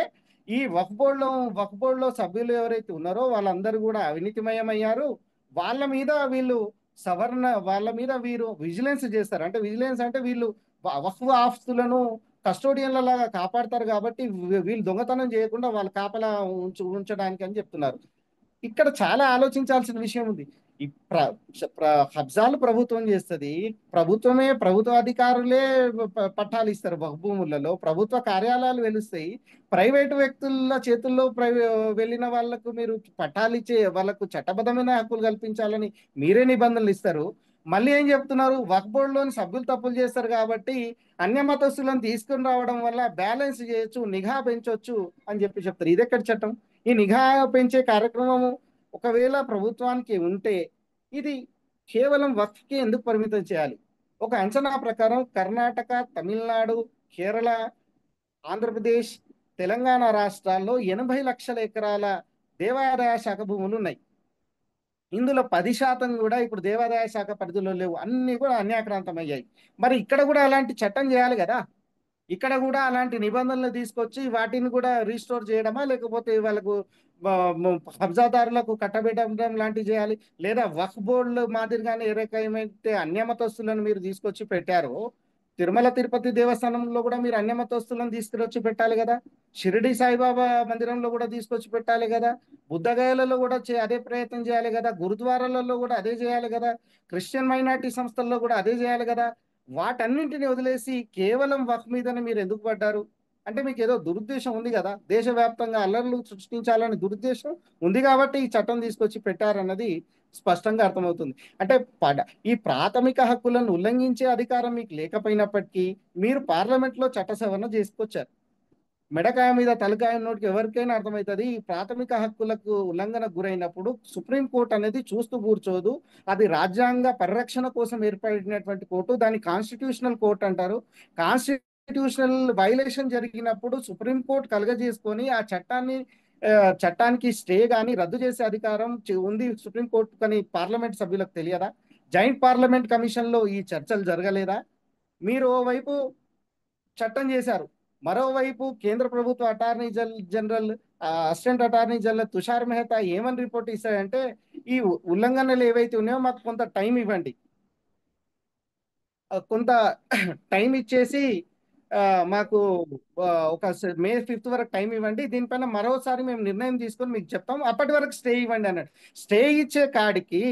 ఈ వక్ఫ్ బోర్డులో సభ్యులు ఎవరైతే ఉన్నారో వాళ్ళందరూ కూడా అవినీతిమయమయ్యారు. వీళ్ళు వాళ్ళ మీద వీరు విజిలెన్స్ చేస్తారు. అంటే విజిలెన్స్ అంటే వీళ్ళు వక్ఫ్ ఆస్తులను కస్టోడియన్ల లాగా కాపాడతారు కాబట్టి వీళ్ళు దొంగతనం చేయకుండా వాళ్ళు కాపలా ఉంచడానికి అని చెప్తున్నారు. ఇక్కడ చాలా ఆలోచించాల్సిన విషయం ఉంది. ఈ కబ్జాలు ప్రభుత్వం చేస్తుంది. ప్రభుత్వ అధికారులే పట్టాలు ఇస్తారు. భూములలో ప్రభుత్వ కార్యాలయాలు వెలుస్తాయి. ప్రైవేటు వ్యక్తుల చేతుల్లో వెళ్ళిన వాళ్ళకు మీరు పట్టాలు ఇచ్చే వాళ్ళకు చట్టబద్ధమైన హక్కులు కల్పించాలని మీరే నిబంధనలు ఇస్తారు. మళ్ళీ ఏం చెప్తున్నారు, వక్ఫ్ బోర్డులోని సభ్యులు తప్పులు చేస్తారు కాబట్టి అన్యమతస్తులను తీసుకుని రావడం వల్ల బ్యాలెన్స్ చేయొచ్చు, నిఘా పెంచొచ్చు అని చెప్తారు. ఇది ఎక్కడ చట్టం? ఈ నిఘా పెంచే కార్యక్రమం ఒకవేళ ప్రభుత్వానికి ఉంటే ఇది కేవలం వక్ఫ్కి ఎందుకు పరిమితం చేయాలి? ఒక అంచనా ప్రకారం కర్ణాటక, తమిళనాడు, కేరళ, ఆంధ్రప్రదేశ్, తెలంగాణ రాష్ట్రాల్లో 80 లక్షల ఎకరాల దేవాదాయ శాఖ భూములు ఉన్నాయి. ఇందులో 10% కూడా ఇప్పుడు దేవాదాయ శాఖ పరిధిలో లేవు. అన్ని కూడా అన్యాక్రాంతమయ్యాయి. మరి ఇక్కడ కూడా అలాంటి చట్టం చేయాలి కదా. ఇక్కడ కూడా అలాంటి నిబంధనలు తీసుకొచ్చి వాటిని కూడా రీస్టోర్ చేయడమా, లేకపోతే వాళ్ళకు కబ్జాదారులకు కట్టబెట్టడం లాంటివి చేయాలి. లేదా వక్ఫ్ బోర్డులు మాదిరిగానే ఏ రకమైతే అన్యమతస్తులను మీరు తీసుకొచ్చి పెట్టారో తిరుమల తిరుపతి దేవస్థానంలో కూడా మీరు అన్యమతస్తులను తీసుకొచ్చి పెట్టాలి కదా. షిరిడి సాయిబాబా మందిరంలో కూడా తీసుకొచ్చి పెట్టాలి కదా. బుద్ధగయలలో కూడా అదే ప్రయత్నం చేయాలి కదా. గురుద్వారాలలో కూడా అదే చేయాలి కదా. క్రిస్టియన్ మైనార్టీ సంస్థల్లో కూడా అదే చేయాలి కదా. వాటన్నింటిని వదిలేసి కేవలం వక్ఫ్ మీదనే మీరు ఎందుకు పడ్డారు? అంటే మీకు ఏదో దురుద్దేశం ఉంది కదా. దేశవ్యాప్తంగా అల్లర్లు సృష్టించాలని దురుద్దేశం ఉంది కాబట్టి ఈ చట్టం తీసుకొచ్చి పెట్టారన్నది స్పష్టంగా అర్థమవుతుంది. అంటే ఈ ప్రాథమిక హక్కులను ఉల్లంఘించే అధికారం మీకు లేకపోయినప్పటికీ మీరు పార్లమెంట్లో చట్ట సవరణ చేసుకొచ్చారు. మెడకాయ మీద తలకాయ నోటికి ఎవరికైనా అర్థమవుతుంది. ఈ ప్రాథమిక హక్కులకు ఉల్లంఘనకు గురైనప్పుడు సుప్రీంకోర్టు అనేది చూస్తూ కూర్చోదు. అది రాజ్యాంగ పరిరక్షణ కోసం ఏర్పడినటువంటి కోర్టు. దాన్ని కాన్స్టిట్యూషనల్ కోర్టు అంటారు. కాన్స్టిట్యూషనల్ వైలేషన్ జరిగినప్పుడు సుప్రీంకోర్టు కలుగజేసుకొని ఆ చట్టానికి స్టే కానీ రద్దు చేసే అధికారం ఉంది సుప్రీంకోర్టు. కానీ పార్లమెంట్ సభ్యులకు తెలియదా? జాయింట్ పార్లమెంట్ కమిషన్లో ఈ చర్చలు జరగలేదా? మీరు ఓవైపు చట్టం చేశారు, మరోవైపు కేంద్ర ప్రభుత్వ attorney general assistant attorney general Tushar Mehta ఏమని రిపోర్ట్ ఇస్తారంటే, ఈ ఉల్లంఘనలు ఏవైతే ఉన్నాయో మాకు కొంత టైం ఇవ్వండి, కొంత టైం ఇచ్చేసి మాకు ఒక మే 5th వరకు టైం ఇవ్వండి, దీనిపైన మరోసారి మేము నిర్ణయం తీసుకొని మీకు చెప్తాం, అప్పటి వరకు స్టే ఇవ్వండి అన్నట్టు. స్టే ఇచ్చే కాడికి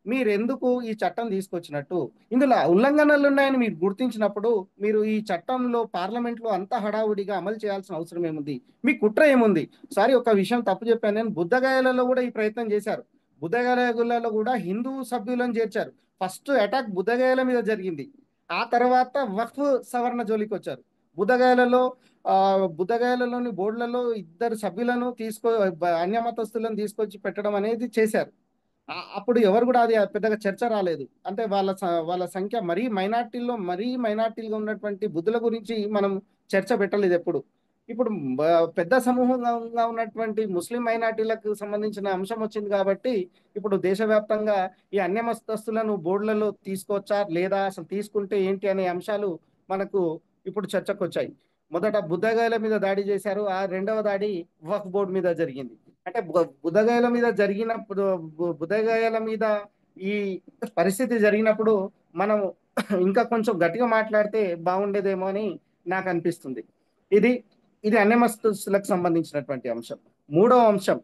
మీరెందుకు ఈ చట్టం తీసుకొచ్చినట్టు? ఇందులో ఉల్లంఘనలు ఉన్నాయని మీరు గుర్తించినప్పుడు మీరు ఈ చట్టంలో పార్లమెంట్లో అంత హడావుడిగా అమలు చేయాల్సిన అవసరం ఏముంది? మీ కుట్ర ఏముంది? సారీ, ఒక విషయం తప్పు చెప్పాను నేను. బుద్ధగయలలో కూడా ఈ ప్రయత్నం చేశారు. బుద్ధగయలలో కూడా హిందూ సభ్యులను చేర్చారు. ఫస్ట్ అటాక్ బుద్ధగయల మీద జరిగింది. ఆ తర్వాత వక్ఫ్ సవరణ జోలికి వచ్చారు. బుద్ధగయలలో బుద్ధగయలలోని బోర్డులలో 2 సభ్యులను అన్యమతస్తులను తీసుకొచ్చి పెట్టడం అనేది చేశారు. అప్పుడు ఎవరు కూడా అది పెద్దగా చర్చ రాలేదు. అంటే వాళ్ళ సంఖ్య మరీ మైనార్టీలుగా ఉన్నటువంటి బుద్ధుల గురించి మనం చర్చ పెట్టలేదు ఎప్పుడు. ఇప్పుడు పెద్ద సమూహంగా ఉన్నటువంటి ముస్లిం మైనార్టీలకు సంబంధించిన అంశం వచ్చింది కాబట్టి ఇప్పుడు దేశవ్యాప్తంగా ఈ అన్యమస్తస్తులను బోర్డులలో తీసుకోవచ్చా లేదా, అసలు తీసుకుంటే ఏంటి అనే అంశాలు మనకు ఇప్పుడు చర్చకు వచ్చాయి. మొదట బుద్ధగయల మీద దాడి చేశారు, ఆ రెండవ దాడి వక్ఫ్ బోర్డు మీద జరిగింది. అంటే బుద్ధగయల మీద జరిగినప్పుడు, బుద్ధగయల మీద ఈ పరిస్థితి జరిగినప్పుడు మనం ఇంకా కొంచెం గట్టిగా మాట్లాడితే బాగుండేదేమో అని నాకు అనిపిస్తుంది. ఇది ఇది అన్యమస్తస్తులకు సంబంధించినటువంటి అంశం. మూడవ అంశం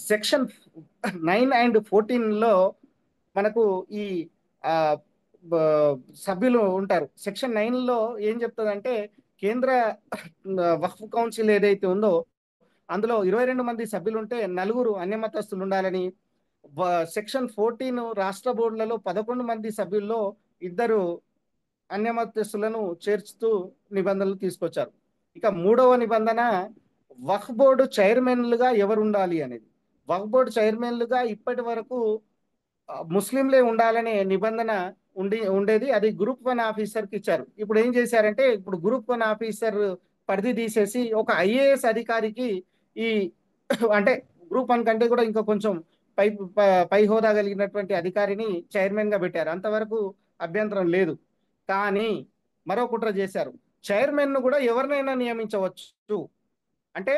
సెక్షన్ 9 and 14లో మనకు ఈ సభ్యులు ఉంటారు. సెక్షన్ 9లో ఏం చెప్తుందంటే, కేంద్ర వక్ఫ్ కౌన్సిల్ ఏదైతే ఉందో అందులో 22 మంది సభ్యులు ఉంటే 4 అన్యమతస్థులు ఉండాలని, సెక్షన్ 14 రాష్ట్ర బోర్డులలో 11 మంది సభ్యుల్లో 2 అన్యమతస్థులను చేర్చుతూ నిబంధనలు తీసుకొచ్చారు. ఇక 3వ నిబంధన వక్ఫ్ బోర్డు చైర్మన్లుగా ఎవరు ఉండాలి అనేది. వక్ఫ్ బోర్డు చైర్మన్లుగా ఇప్పటి వరకు ముస్లింలే ఉండాలనే నిబంధన ఉండేది. అది గ్రూప్ 1 ఆఫీసర్కి ఇచ్చారు. ఇప్పుడు ఏం చేశారంటే, ఇప్పుడు గ్రూప్ 1 ఆఫీసర్ పరిధి తీసేసి ఒక ఐఏఎస్ అధికారికి ఈ అంటే గ్రూప్ 1 కంటే కూడా ఇంకా కొంచెం పై పై హోదా కలిగినటువంటి అధికారిని చైర్మన్ గా పెట్టారు. అంతవరకు అభ్యంతరం లేదు. కానీ మరో కుట్ర చేశారు. చైర్మన్ ను కూడా ఎవరినైనా నియమించవచ్చు. అంటే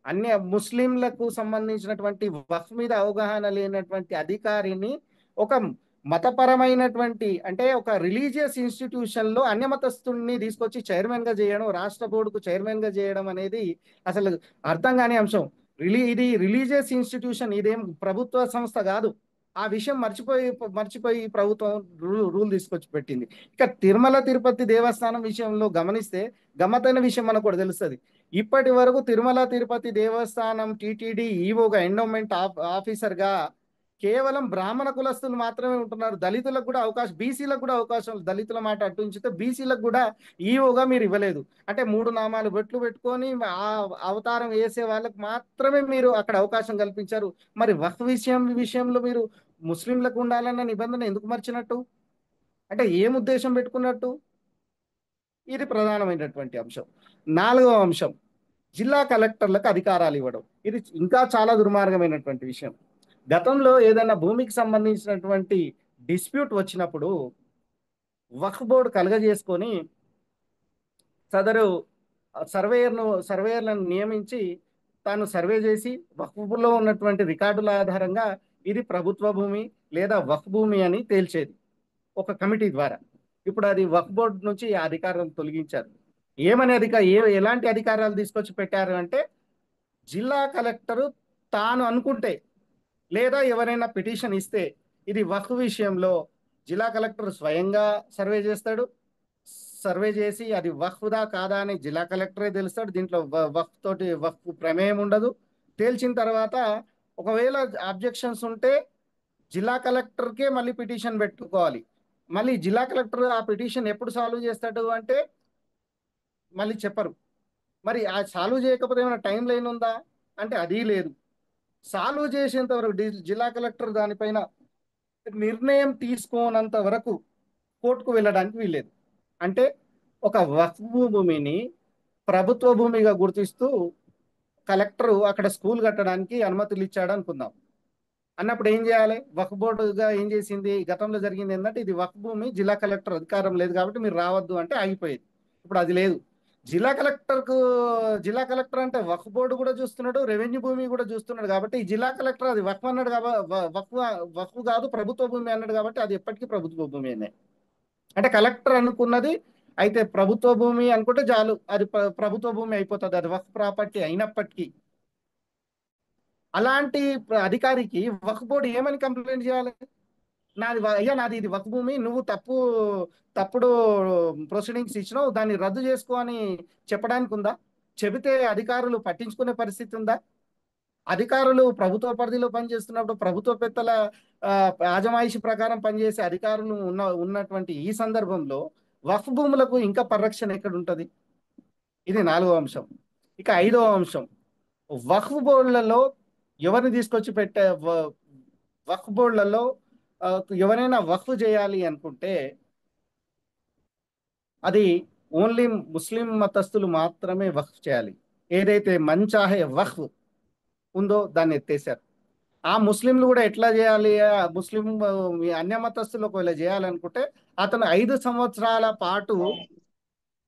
అన్య ముస్లింలకు సంబంధించినటువంటి వక్ఫ్ మీద అవగాహన లేనటువంటి అధికారిని ఒక మతపరమైనటువంటి అంటే ఒక రిలీజియస్ ఇన్స్టిట్యూషన్ లో అన్యమతస్తుడిని తీసుకొచ్చి చైర్మన్ గా చేయడం, రాష్ట్ర బోర్డుకు చైర్మన్ గా చేయడం అనేది అసలు అర్థం కాని అంశం. ఇది రిలీజియస్ ఇన్స్టిట్యూషన్, ఇదేం ప్రభుత్వ సంస్థ కాదు. ఆ విషయం మర్చిపోయి ప్రభుత్వం రూల్ తీసుకొచ్చి పెట్టింది. ఇక తిరుమల తిరుపతి దేవస్థానం విషయంలో గమనిస్తే గమ్మతైన విషయం మనకు కూడా తెలుస్తుంది. ఇప్పటి వరకు తిరుమల తిరుపతి దేవస్థానం టిటిడి ఈవోగా ఎండోమెంట్ ఆఫీసర్గా కేవలం బ్రాహ్మణ కులస్తులు మాత్రమే ఉంటున్నారు. దళితులకు కూడా అవకాశం, బీసీలకు కూడా అవకాశం, దళితుల మాట అటుంచితే బీసీలకు కూడా ఈవోగా మీరు ఇవ్వలేదు. అంటే 3 నామాలు బొట్లు పెట్టుకొని ఆ అవతారం వేసే వాళ్ళకు మాత్రమే మీరు అక్కడ అవకాశం కల్పించారు. మరి వక్ఫ్ విషయంలో మీరు ముస్లింలకు ఉండాలన్న నిబంధన ఎందుకు మర్చినట్టు? అంటే ఏం ఉద్దేశం పెట్టుకున్నట్టు? ఇది ప్రధానమైనటువంటి అంశం. 4వ అంశం, జిల్లా కలెక్టర్లకు అధికారాలు ఇవ్వడం. ఇది ఇంకా చాలా దుర్మార్గమైనటువంటి విషయం. గతంలో ఏదైనా భూమికి సంబంధించినటువంటి డిస్ప్యూట్ వచ్చినప్పుడు వక్ఫ్ బోర్డు కలగజేసుకొని సదరు సర్వేయర్లను నియమించి తాను సర్వే చేసి వక్ఫ్లో ఉన్నటువంటి రికార్డుల ఆధారంగా ఇది ప్రభుత్వ భూమి లేదా వక్ఫ్ భూమి అని తేల్చేది ఒక కమిటీ ద్వారా. ఇప్పుడు అది వక్ఫ్ బోర్డు నుంచి ఆ అధికారం తొలగించారు. ఎలాంటి అధికారాలు తీసుకొచ్చి పెట్టారు అంటే, జిల్లా కలెక్టరు తాను అనుకుంటే లేదా ఎవరైనా పిటిషన్ ఇస్తే ఇది వక్ఫ్ విషయంలో జిల్లా కలెక్టర్ స్వయంగా సర్వే చేస్తాడు. సర్వే చేసి అది వక్ఫ్దా కాదా అని జిల్లా కలెక్టరే తెలుస్తాడు. దీంట్లో వక్ఫ్ ప్రమేయం ఉండదు. తేల్చిన తర్వాత ఒకవేళ అబ్జెక్షన్స్ ఉంటే జిల్లా కలెక్టర్కే మళ్ళీ పిటిషన్ పెట్టుకోవాలి. మళ్ళీ జిల్లా కలెక్టర్ ఆ పిటిషన్ ఎప్పుడు సాల్వ్ చేస్తాడు అంటే మళ్ళీ చెప్పరు. మరి ఆ సాల్వ్ చేయకపోతే ఏమైనా టైం లైన్ ఉందా అంటే అది లేదు. సాల్వ్ చేసేంత వరకు జిల్లా కలెక్టర్ దానిపైన నిర్ణయం తీసుకోనంత వరకు కోర్టుకు వెళ్ళడానికి వీల్లేదు. అంటే ఒక వక్ఫ్ భూమిని ప్రభుత్వ భూమిగా గుర్తిస్తూ కలెక్టర్ అక్కడ స్కూల్ కట్టడానికి అనుమతులు ఇచ్చాడు అనుకుందాం. అన్నప్పుడు ఏం చేయాలి? వక్ఫ్ బోర్డుగా ఏం చేసింది? గతంలో జరిగింది ఏంటంటే, ఇది వక్ఫ్ భూమి, జిల్లా కలెక్టర్ అధికారం లేదు కాబట్టి మీరు రావద్దు అంటే ఆగిపోయేది. ఇప్పుడు అది లేదు. జిల్లా కలెక్టర్ అంటే వక్ఫ్ బోర్డు కూడా చూస్తున్నాడు, రెవెన్యూ భూమి కూడా చూస్తున్నాడు. కాబట్టి ఈ జిల్లా కలెక్టర్ అది వక్ఫ్ అన్నాడు కాబట్టి వక్ఫ్ కాదు ప్రభుత్వ భూమి అన్నాడు కాబట్టి అది ఎప్పటికీ ప్రభుత్వ భూమి అనే. అంటే కలెక్టర్ అనుకున్నది అయితే ప్రభుత్వ భూమి అనుకుంటే చాలు, అది ప్రభుత్వ భూమి అయిపోతుంది, అది వక్ఫ్ ప్రాపర్టీ అయినప్పటికీ. అలాంటి అధికారికి వక్ఫ్ బోర్డు ఏమని కంప్లైంట్ చేయాలి? నాది ఇది వక్ఫ్ భూమి, నువ్వు తప్పుడు ప్రొసీడింగ్స్ ఇచ్చినావు, దాన్ని రద్దు చేసుకో అని చెప్పడానికి ఉందా? చెబితే అధికారులు పట్టించుకునే పరిస్థితి ఉందా? అధికారులు ప్రభుత్వ పరిధిలో పనిచేస్తున్నప్పుడు ప్రభుత్వ పెద్దల ఆజమాయిషి ప్రకారం పనిచేసే అధికారులు ఉన్నటువంటి ఈ సందర్భంలో వక్ఫ్ భూములకు ఇంకా పరిరక్షణ ఎక్కడ ఉంటుంది? ఇది 4వ అంశం. ఇక 5వ అంశం, వక్ఫ్ బోర్డులలో ఎవరిని తీసుకొచ్చి వక్ఫ్ బోర్డులలో ఎవరైనా వక్ఫ్ చేయాలి అనుకుంటే అది ఓన్లీ ముస్లిం మతస్థులు మాత్రమే వక్ఫ్ చేయాలి. ఏదైతే మంచాహే వక్ఫ్ ఉందో దాన్ని ఎత్తేసారు. ఆ ముస్లింలు కూడా ఎట్లా చేయాలి? ముస్లిం అన్య మతస్థులు ఒకవేళ చేయాలనుకుంటే అతను 5 సంవత్సరాల పాటు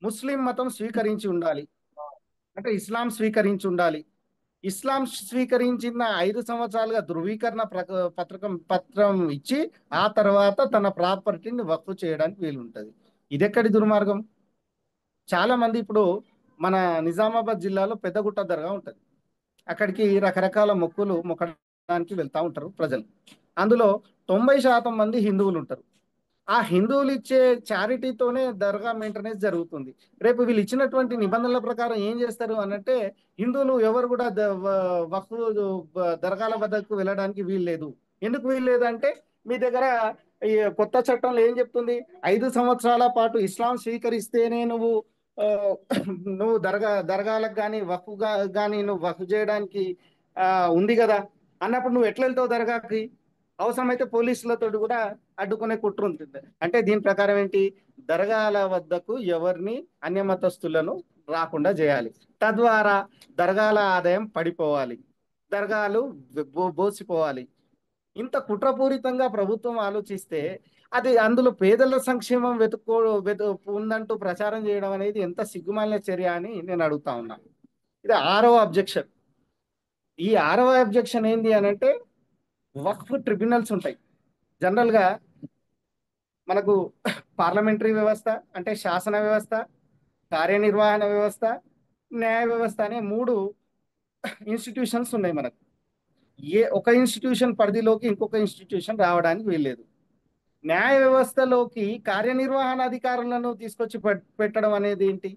ముస్లిం మతం స్వీకరించి ఉండాలి. అంటే ఇస్లాం స్వీకరించి ఉండాలి. ఇస్లాం స్వీకరించిన 5 సంవత్సరాలుగా ధృవీకరణ పత్రం ఇచ్చి ఆ తర్వాత తన ప్రాపర్టీని వక్ఫ్ చేయడానికి వీలుంటది. ఇదెక్కడి దుర్మార్గం? చాలా మంది ఇప్పుడు మన నిజామాబాద్ జిల్లాలో పెద్దగుట్ట దర్గా ఉంటుంది. అక్కడికి రకరకాల మొక్కడానికి వెళ్తూ ఉంటారు ప్రజలు. అందులో 90% మంది హిందువులు ఉంటారు. ఆ హిందువులు ఇచ్చే చారిటీతోనే దర్గా మెయింటెనెన్స్ జరుగుతుంది. రేపు వీళ్ళు ఇచ్చినటువంటి నిబంధనల ప్రకారం ఏం చేస్తారు అనంటే, హిందువులు ఎవరు కూడా వక్ఫ్ దర్గాల వద్దకు వెళ్ళడానికి వీల్లేదు. ఎందుకు వీల్లేదు అంటే, మీ దగ్గర ఈ కొత్త చట్టంలో ఏం చెప్తుంది? 5 సంవత్సరాల పాటు ఇస్లాం స్వీకరిస్తేనే ఆ, నువ్వు దర్గాలకు కానీ కానీ నువ్వు వక్ఫ్ చేయడానికి ఆ, ఉంది కదా అన్నప్పుడు నువ్వు ఎట్లా వెళ్తావు దర్గాకి? అవసరమైతే పోలీసులతో కూడా అడ్డుకునే కుట్ర ఉంటుంది. అంటే దీని ప్రకారం ఏంటి? దర్గాల వద్దకు ఎవరిని అన్యమతస్తులను రాకుండా చేయాలి. తద్వారా దర్గాల ఆదాయం పడిపోవాలి, దర్గాలు బోసిపోవాలి. ఇంత కుట్రపూరితంగా ప్రభుత్వం ఆలోచిస్తే అది అందులో పేదల సంక్షేమం ఉందంటూ ప్రచారం చేయడం అనేది ఎంత సిగ్గుమాలిన చర్య అని నేను అడుగుతా ఉన్నా. ఇది 6వ అబ్జెక్షన్. ఈ 6వ అబ్జెక్షన్ ఏంటి అని అంటే, వక్ఫ్ ట్రిబ్యునల్స్ ఉంటాయి. జనరల్ గా మనకు పార్లమెంటరీ వ్యవస్థ అంటే శాసన వ్యవస్థ, కార్యనిర్వహణ వ్యవస్థ, న్యాయ వ్యవస్థ అనే 3 ఇన్స్టిట్యూషన్స్ ఉన్నాయి మనకు. ఒక ఇన్స్టిట్యూషన్ పరిధిలోకి ఇంకొక ఇన్స్టిట్యూషన్ రావడానికి వీల్లేదు. న్యాయ వ్యవస్థలోకి కార్యనిర్వహణ అధికారులను తీసుకొచ్చి పెట్టడం అనేది ఏంటి?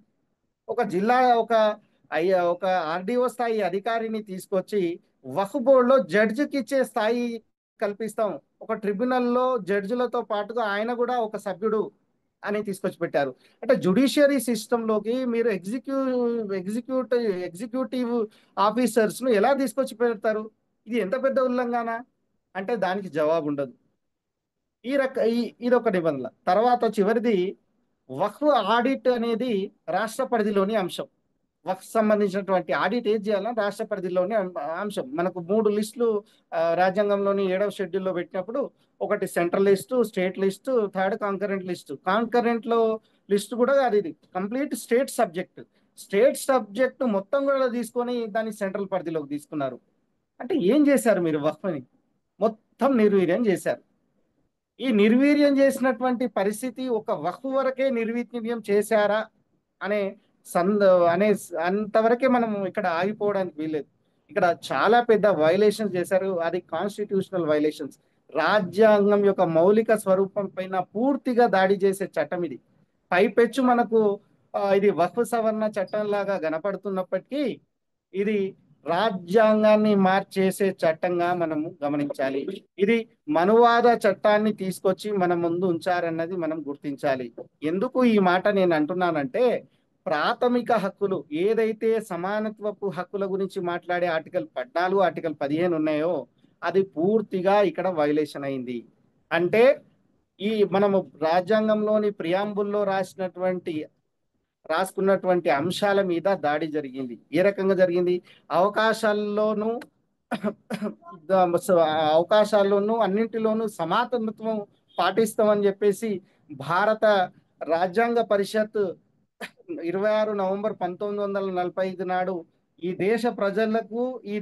ఒక జిల్లా ఒక ఆర్డీఓ స్థాయి అధికారిని తీసుకొచ్చి వక్ఫ్ బోర్డులో జడ్జికి ఇచ్చే స్థాయి కల్పిస్తాం. ఒక ట్రిబ్యునల్లో జడ్జిలతో పాటుగా ఆయన కూడా ఒక సభ్యుడు అని తీసుకొచ్చి పెట్టారు. అంటే జుడిషియరీ సిస్టంలోకి మీరు ఎగ్జిక్యూటివ్ ఆఫీసర్స్ ను ఎలా తీసుకొచ్చి పెడతారు? ఇది ఎంత పెద్ద ఉల్లంఘన అంటే దానికి జవాబు ఉండదు. ఇది ఒక నిబంధన. తర్వాత చివరిది, వక్ఫ్ ఆడిట్ అనేది రాష్ట్ర పరిధిలోని అంశం. వక్ఫ్ సంబంధించినటువంటి ఆడిట్ ఏం చేయాలని రాష్ట్ర పరిధిలోని అంశం. మనకు 3 లిస్టులు రాజ్యాంగంలోని 7వ షెడ్యూల్లో పెట్టినప్పుడు, ఒకటి central list, state list, third concurrent list. Concurrent లో లిస్ట్ కూడా ఇది కంప్లీట్ స్టేట్ సబ్జెక్ట్ మొత్తం కూడా తీసుకొని దాన్ని సెంట్రల్ పరిధిలోకి తీసుకున్నారు. అంటే ఏం చేశారు మీరు? వక్ఫ్ని మొత్తం నిర్వీర్యం చేశారు. ఈ నిర్వీర్యం చేసినటువంటి పరిస్థితి ఒక వక్ఫ్ వరకే నిర్వీర్యం చేశారా అనే అనే అంతవరకే మనం ఇక్కడ ఆగిపోవడానికి వీల్లేదు. ఇక్కడ చాలా పెద్ద వైలేషన్స్ చేశారు. అది కాన్స్టిట్యూషనల్ వైలేషన్స్. రాజ్యాంగం యొక్క మౌలిక స్వరూపం పైన పూర్తిగా దాడి చేసే చట్టం ఇది. పైపెచ్చు మనకు ఇది వక్ఫ్ సవరణ చట్టం లాగా కనపడుతున్నప్పటికీ ఇది రాజ్యాంగాన్ని మార్చేసే చట్టంగా మనము గమనించాలి. ఇది మనువాద చట్టాన్ని తీసుకొచ్చి మన ముందు ఉంచారన్నది మనం గుర్తించాలి. ఎందుకు ఈ మాట నేను అంటున్నానంటే, ప్రాథమిక హక్కులు ఏదైతే సమానత్వపు హక్కుల గురించి మాట్లాడే ఆర్టికల్ 14, ఆర్టికల్ 15 ఉన్నాయో అది పూర్తిగా ఇక్కడ వైలేషన్ అయింది. అంటే మనము రాజ్యాంగంలోని ప్రియాంబుల్లో రాసుకున్నటువంటి అంశాల మీద దాడి జరిగింది. ఏ రకంగా జరిగింది? అవకాశాల్లోనూ అన్నింటిలోనూ సమానత్వం పాటిస్తామని చెప్పేసి భారత రాజ్యాంగ పరిషత్ 26 నవంబర్ 1945 నాడు ఈ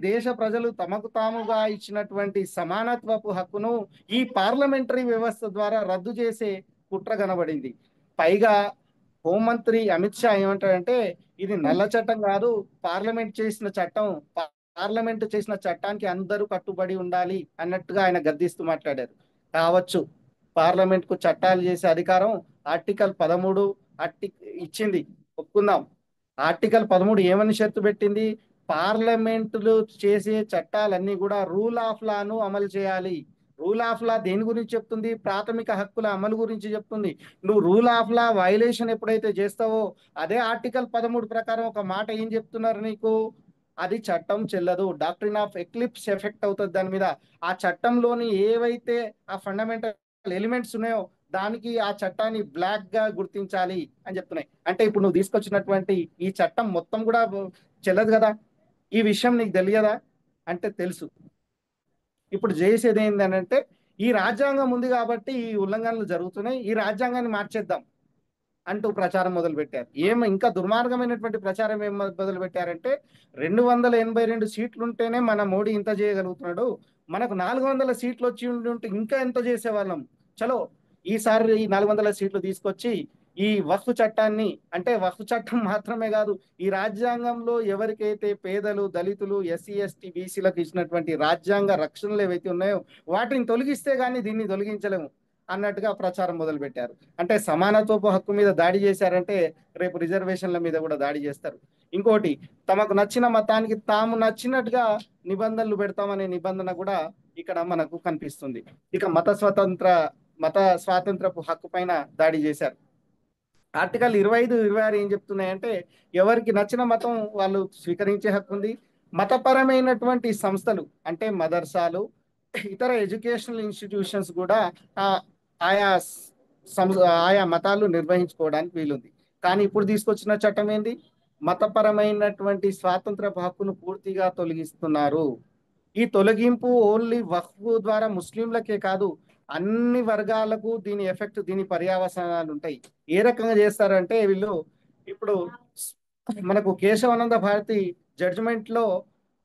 దేశ ప్రజలు తమకు తాముగా ఇచ్చినటువంటి సమానత్వపు హక్కును ఈ పార్లమెంటరీ వ్యవస్థ ద్వారా రద్దు చేసే కుట్ర కనబడింది. పైగా హోంమంత్రి అమిత్ షా ఏమంటాడంటే, ఇది నల్ల చట్టం కాదు, పార్లమెంట్ చేసిన చట్టానికి అందరూ కట్టుబడి ఉండాలి అన్నట్టుగా ఆయన గద్దిస్తూ మాట్లాడారు. కావచ్చు, పార్లమెంట్ కు చట్టాలు చేసే అధికారం ఆర్టికల్ 13 ఇచ్చింది, ఒప్పుకుందాం. ఆర్టికల్ 13 ఏమని షరతు పెట్టింది? పార్లమెంటులు చేసే చట్టాలన్నీ కూడా రూల్ ఆఫ్ లాను అమలు చేయాలి. రూల్ ఆఫ్ లా దేని గురించి చెప్తుంది? ప్రాథమిక హక్కుల అమలు గురించి చెప్తుంది. నువ్వు రూల్ ఆఫ్ లా వైలేషన్ ఎప్పుడైతే చేస్తావో అదే ఆర్టికల్ 13 ప్రకారం ఒక మాట ఏం చెప్తున్నారు నీకు? అది చట్టం చెల్లదు. డాక్ట్రిన్ ఆఫ్ ఎక్లిప్స్ ఎఫెక్ట్ అవుతుంది దాని మీద. ఆ చట్టంలోని ఏవైతే ఆ ఫండమెంటల్ ఎలిమెంట్స్ ఉన్నాయో దానికి ఆ చట్టాన్ని బ్లాక్ గా గుర్తించాలి అని చెప్తున్నాయి. అంటే ఇప్పుడు నువ్వు తీసుకొచ్చినటువంటి ఈ చట్టం మొత్తం కూడా చెల్లదు కదా. ఈ విషయం నీకు తెలియదా అంటే తెలుసు. ఇప్పుడు చేసేది ఏంటంటే, ఈ రాజ్యాంగం ఉంది కాబట్టి ఈ ఉల్లంఘనలు జరుగుతున్నాయి, ఈ రాజ్యాంగాన్ని మార్చేద్దాం అంటూ ప్రచారం మొదలు పెట్టారు. ఇంకా దుర్మార్గమైనటువంటి ప్రచారం ఏం మొదలు పెట్టారంటే, 282 సీట్లు ఉంటేనే మన మోడీ ఇంత చేయగలుగుతున్నాడు, మనకు 400 సీట్లు వచ్చి ఉంటే ఇంకా ఎంత చేసేవాళ్ళం, చలో ఈసారి ఈ 400 సీట్లు తీసుకొచ్చి ఈ వక్ఫ్ చట్టాన్ని, అంటే వక్ఫ్ చట్టం మాత్రమే కాదు, ఈ రాజ్యాంగంలో ఎవరికైతే పేదలు, దళితులు, ఎస్సీ ఎస్టీ బీసీలకు ఇచ్చినటువంటి రాజ్యాంగ రక్షణలు ఏవైతే ఉన్నాయో వాటిని తొలగిస్తే గానీ దీన్ని తొలగించలేము. అన్నట్టుగా ప్రచారం మొదలుపెట్టారు. అంటే సమానత్వపు హక్కు మీద దాడి చేశారంటే రేపు రిజర్వేషన్ల మీద కూడా దాడి చేస్తారు. ఇంకోటి, తమకు నచ్చిన మతానికి తాము నచ్చినట్టుగా నిబంధనలు పెడతామనే నిబంధన కూడా ఇక్కడ మనకు కనిపిస్తుంది. ఇక మత స్వాతంత్రపు హక్కు పైన దాడి చేశారు. ఆర్టికల్ 25, 26 ఏం చెప్తున్నాయంటే ఎవరికి నచ్చిన మతం వాళ్ళు స్వీకరించే హక్కు ఉంది. మతపరమైనటువంటి సంస్థలు అంటే మదర్సాలు, ఇతర ఎడ్యుకేషనల్ ఇన్స్టిట్యూషన్స్ కూడా ఆ, ఆయా ఆయా మతాలు నిర్వహించుకోవడానికి వీలుంది. కానీ ఇప్పుడు తీసుకొచ్చిన చట్టం ఏంది? మతపరమైనటువంటి స్వాతంత్రపు హక్కును పూర్తిగా తొలగిస్తున్నారు. ఈ తొలగింపు ఓన్లీ వక్ఫ్ ద్వారా ముస్లింలకే కాదు, అన్ని వర్గాలకు దీని ఎఫెక్ట్, దీని పర్యావసనాలు ఉంటాయి. ఏ రకంగా చేస్తారంటే వీళ్ళు ఇప్పుడు మనకు కేశవానంద భారతి జడ్జిమెంట్ లో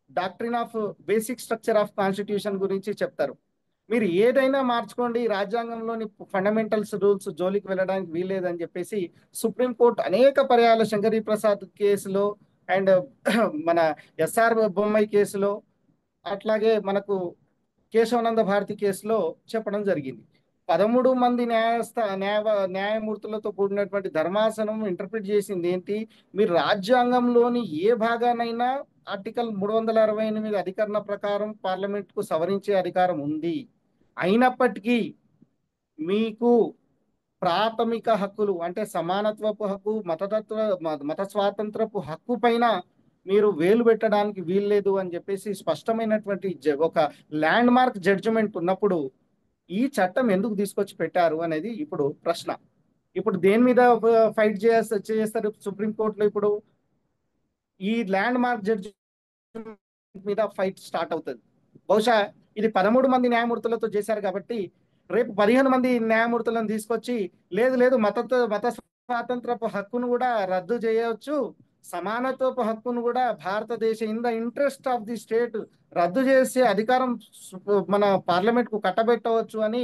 doctrine of basic structure of constitution గురించి చెప్తారు. మీరు ఏదైనా మార్చుకోండి, రాజ్యాంగంలోని ఫండమెంటల్స్ రూల్స్ జోలికి వెళ్ళడానికి వీల్లేదని చెప్పేసి సుప్రీంకోర్టు అనేక పర్యాల శంకరీ ప్రసాద్ కేసులో అండ్ మన ఎస్ఆర్ బొమ్మాయి కేసులో, అట్లాగే మనకు కేశవానంద భారతి కేసులో చెప్పడం జరిగింది. 13 మంది న్యాయమూర్తులతో కూడినటువంటి ధర్మాసనం ఇంటర్ప్రిట్ చేసింది ఏంటి? మీరు రాజ్యాంగంలోని ఏ భాగానైనా ఆర్టికల్ 368 అధికరణ ప్రకారం పార్లమెంట్ కు సవరించే అధికారం ఉంది. అయినప్పటికీ మీకు ప్రాథమిక హక్కులు అంటే సమానత్వపు హక్కు, మత స్వాతంత్రపు హక్కు పైన మీరు వేలు పెట్టడానికి వీల్లేదు అని చెప్పేసి స్పష్టమైనటువంటి ఒక ల్యాండ్ మార్క్ జడ్జిమెంట్ ఉన్నప్పుడు ఈ చట్టం ఎందుకు తీసుకొచ్చి పెట్టారు అనేది ఇప్పుడు ప్రశ్న. ఇప్పుడు దేని మీద ఫైట్ చేస్తారు సుప్రీంకోర్టులో? ఇప్పుడు ఈ ల్యాండ్ మార్క్ జడ్జిమెంట్ మీద ఫైట్ స్టార్ట్ అవుతుంది. బహుశా ఇది 13 మంది న్యాయమూర్తులతో చేశారు కాబట్టి రేపు 15 మంది న్యాయమూర్తులను తీసుకొచ్చి లేదు లేదు మత స్వాతంత్రపు హక్కును కూడా రద్దు చేయవచ్చు, సమానత్వపు హక్కును కూడా భారతదేశ in the interest of the state రద్దు చేసే అధికారం మన పార్లమెంట్ కు కట్టబెట్టవచ్చు అని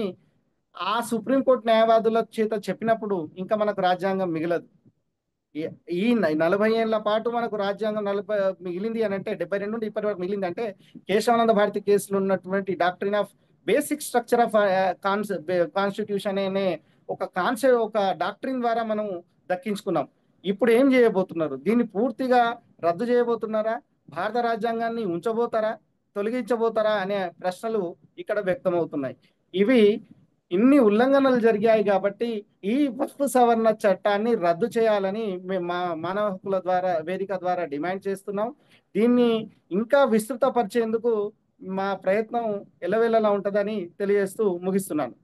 ఆ సుప్రీంకోర్టు న్యాయవాదుల చేత చెప్పినప్పుడు ఇంకా మనకు రాజ్యాంగం మిగలదు. ఈ 40 ఏళ్ల పాటు మనకు రాజ్యాంగం మిగిలింది అని అంటే 72 నుండి ఇప్పటి వరకు మిగిలింది అంటే కేశవానంద భారతి కేసులో ఉన్నటువంటి doctrine of basic structure of constitution అనే ఒక డాక్ట్రిన్ ద్వారా మనం దక్కించుకున్నాం. ఇప్పుడు ఏం చేయబోతున్నారు? దీన్ని పూర్తిగా రద్దు చేయబోతున్నారా? భారత రాజ్యాంగాన్ని ఉంచబోతారా, తొలగించబోతారా అనే ప్రశ్నలు ఇక్కడ వ్యక్తమవుతున్నాయి. ఇవి ఇన్ని ఉల్లంఘనలు జరిగాయి కాబట్టి ఈ వక్ఫ్ సవరణ చట్టాన్ని రద్దు చేయాలని మేము మా మానవ హక్కుల వేదిక ద్వారా డిమాండ్ చేస్తున్నాం. దీన్ని ఇంకా విస్తృతపరిచేందుకు మా ప్రయత్నం ఎల్లవేళలా ఉంటుందని తెలియజేస్తూ ముగిస్తున్నాను.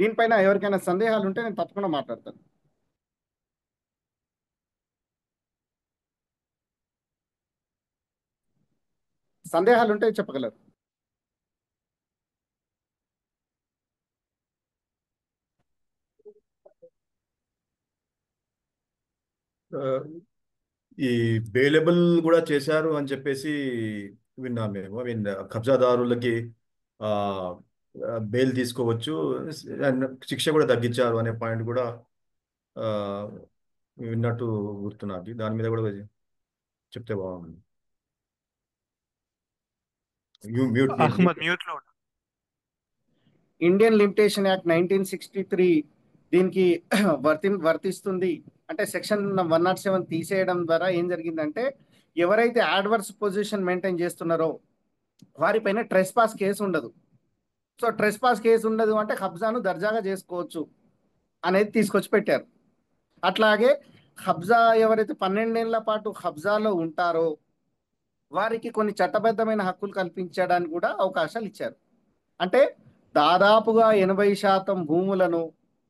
దీనిపైన ఎవరికైనా సందేహాలు ఉంటే నేను తప్పకుండా మాట్లాడతాను. సందేహాలు ఉంటే చెప్పగలరు. ఆ, ఈ బెయిలబుల్ కూడా చేశారు అని చెప్పేసి విన్నాం మేము. ఐ మీన్ కబ్జాదారులకి ఆ బెయిల్ తీసుకోవచ్చు, అండ్ శిక్ష కూడా తగ్గించారు అనే పాయింట్ కూడా ఆ, విన్నట్టు గుర్తున్నది. దాని మీద కూడా చెప్తే బాగుంది. మ్యూట్ మ్యూట్ అహ్మద్ మ్యూట్ లో ఉన్నా. ఇండియన్ లిమిటేషన్ యాక్ట్ 1963 దీనికి వర్తిస్తుంది. అంటే సెక్షన్ 107 తీసేయడం ద్వారా ఏం జరిగిందంటే ఎవరైతే అడ్వర్స్ పొజిషన్ మెయింటైన్ చేస్తున్నారో వారిపైన ట్రెస్ పాస్ కేసు ఉండదు. సో ట్రెస్ పాస్ కేసు ఉండదు అంటే కబ్జాను దర్జాగా చేసుకోవచ్చు అనేది తీసుకొచ్చి పెట్టారు. అట్లాగే కబ్జా ఎవరైతే 12 ఏళ్ల పాటు కబ్జాలో ఉంటారో వారికి కొన్ని చట్టబద్ధమైన హక్కులు కల్పించడానికి కూడా అవకాశాలు ఇచ్చారు. అంటే దాదాపుగా 80% భూములను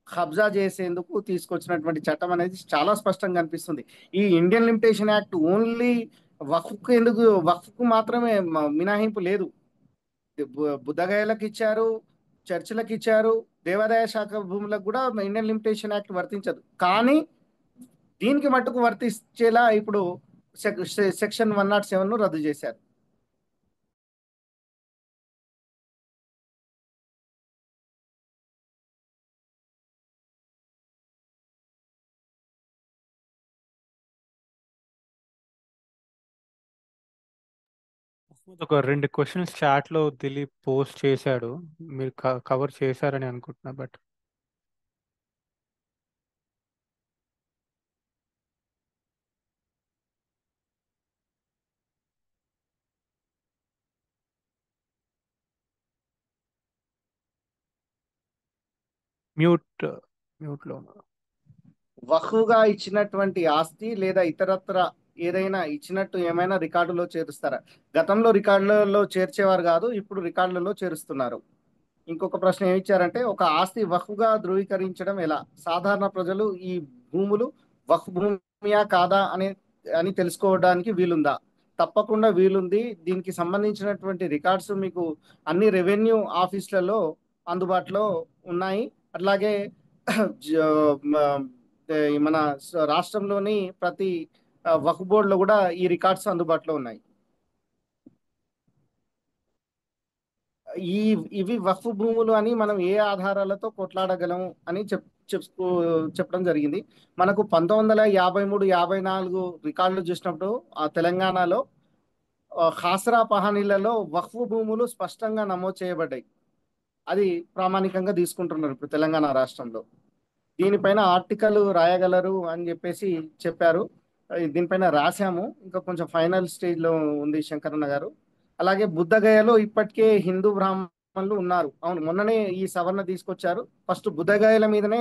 కబ్జా చేసేందుకు తీసుకొచ్చినటువంటి చట్టం అనేది చాలా స్పష్టంగా కనిపిస్తుంది. ఈ ఇండియన్ లిమిటేషన్ యాక్ట్ ఓన్లీ వక్ఫ్కు మాత్రమే మినహాయింపు లేదు. బుద్ధగయలకు ఇచ్చారు, చర్చిలకు ఇచ్చారు, దేవాదాయ శాఖ భూములకు కూడా ఇండియన్ లిమిటేషన్ యాక్ట్ వర్తించదు. కానీ దీనికి మట్టుకు వర్తించేలా ఇప్పుడు సెక్షన్ 107 రద్దు చేశారు. ఒక 2 క్వశ్చన్స్ చాట్లో దిలీప్ పోస్ట్ చేశాడు. మీరు కవర్ చేశారని అనుకుంటున్నా. బట్ మ్యూట్ మ్యూట్లో ఉన్నా. వఖుగా ఇచ్చినటువంటి ఆస్తి లేదా ఇతరత్ర ఏదైనా ఇచ్చినట్టు ఏమైనా రికార్డులో చేరుస్తారా? గతంలో రికార్డులలో చేర్చేవారు కాదు, ఇప్పుడు రికార్డులలో చేరుస్తున్నారు. ఇంకొక ప్రశ్న ఏమి ఇచ్చారంటే, ఒక ఆస్తి వఖుగా ధృవీకరించడం ఎలా? సాధారణ ప్రజలు ఈ భూములు వఖ్ భూమియా కాదా అని తెలుసుకోవడానికి వీలుందా? తప్పకుండా వీలుంది. దీనికి సంబంధించినటువంటి రికార్డ్స్ మీకు అన్ని రెవెన్యూ ఆఫీసులలో అందుబాటులో ఉన్నాయి. అట్లాగే జ- మ- మన రాష్ట్రంలోని ప్రతి వక్ఫ్ బోర్డులో కూడా ఈ రికార్డ్స్ అందుబాటులో ఉన్నాయి. ఈ ఇవి వక్ఫ్ భూములు అని మనం ఏ ఆధారాలతో కొట్లాడగలము అని చెప్పడం జరిగింది. మనకు 1953-54 రికార్డులు చూసినప్పుడు ఆ తెలంగాణలో ఖాసరా పహానీలలో వక్ఫ్ భూములు స్పష్టంగా నమోదు చేయబడ్డాయి. అది ప్రామాణికంగా తీసుకుంటున్నారు ఇప్పుడు తెలంగాణ రాష్ట్రంలో. దీనిపైన ఆర్టికల్ రాయగలరు అని చెప్పేసి చెప్పారు. దీనిపైన రాశాము. ఇంకా కొంచెం ఫైనల్ స్టేజ్ లో ఉంది శంకరన్న గారు. అలాగే బుద్ధగయలో ఇప్పటికే హిందూ బ్రాహ్మణులు ఉన్నారు. అవును, మొన్ననే ఈ సవరణ తీసుకొచ్చారు. ఫస్ట్ బుద్ధగయల మీదనే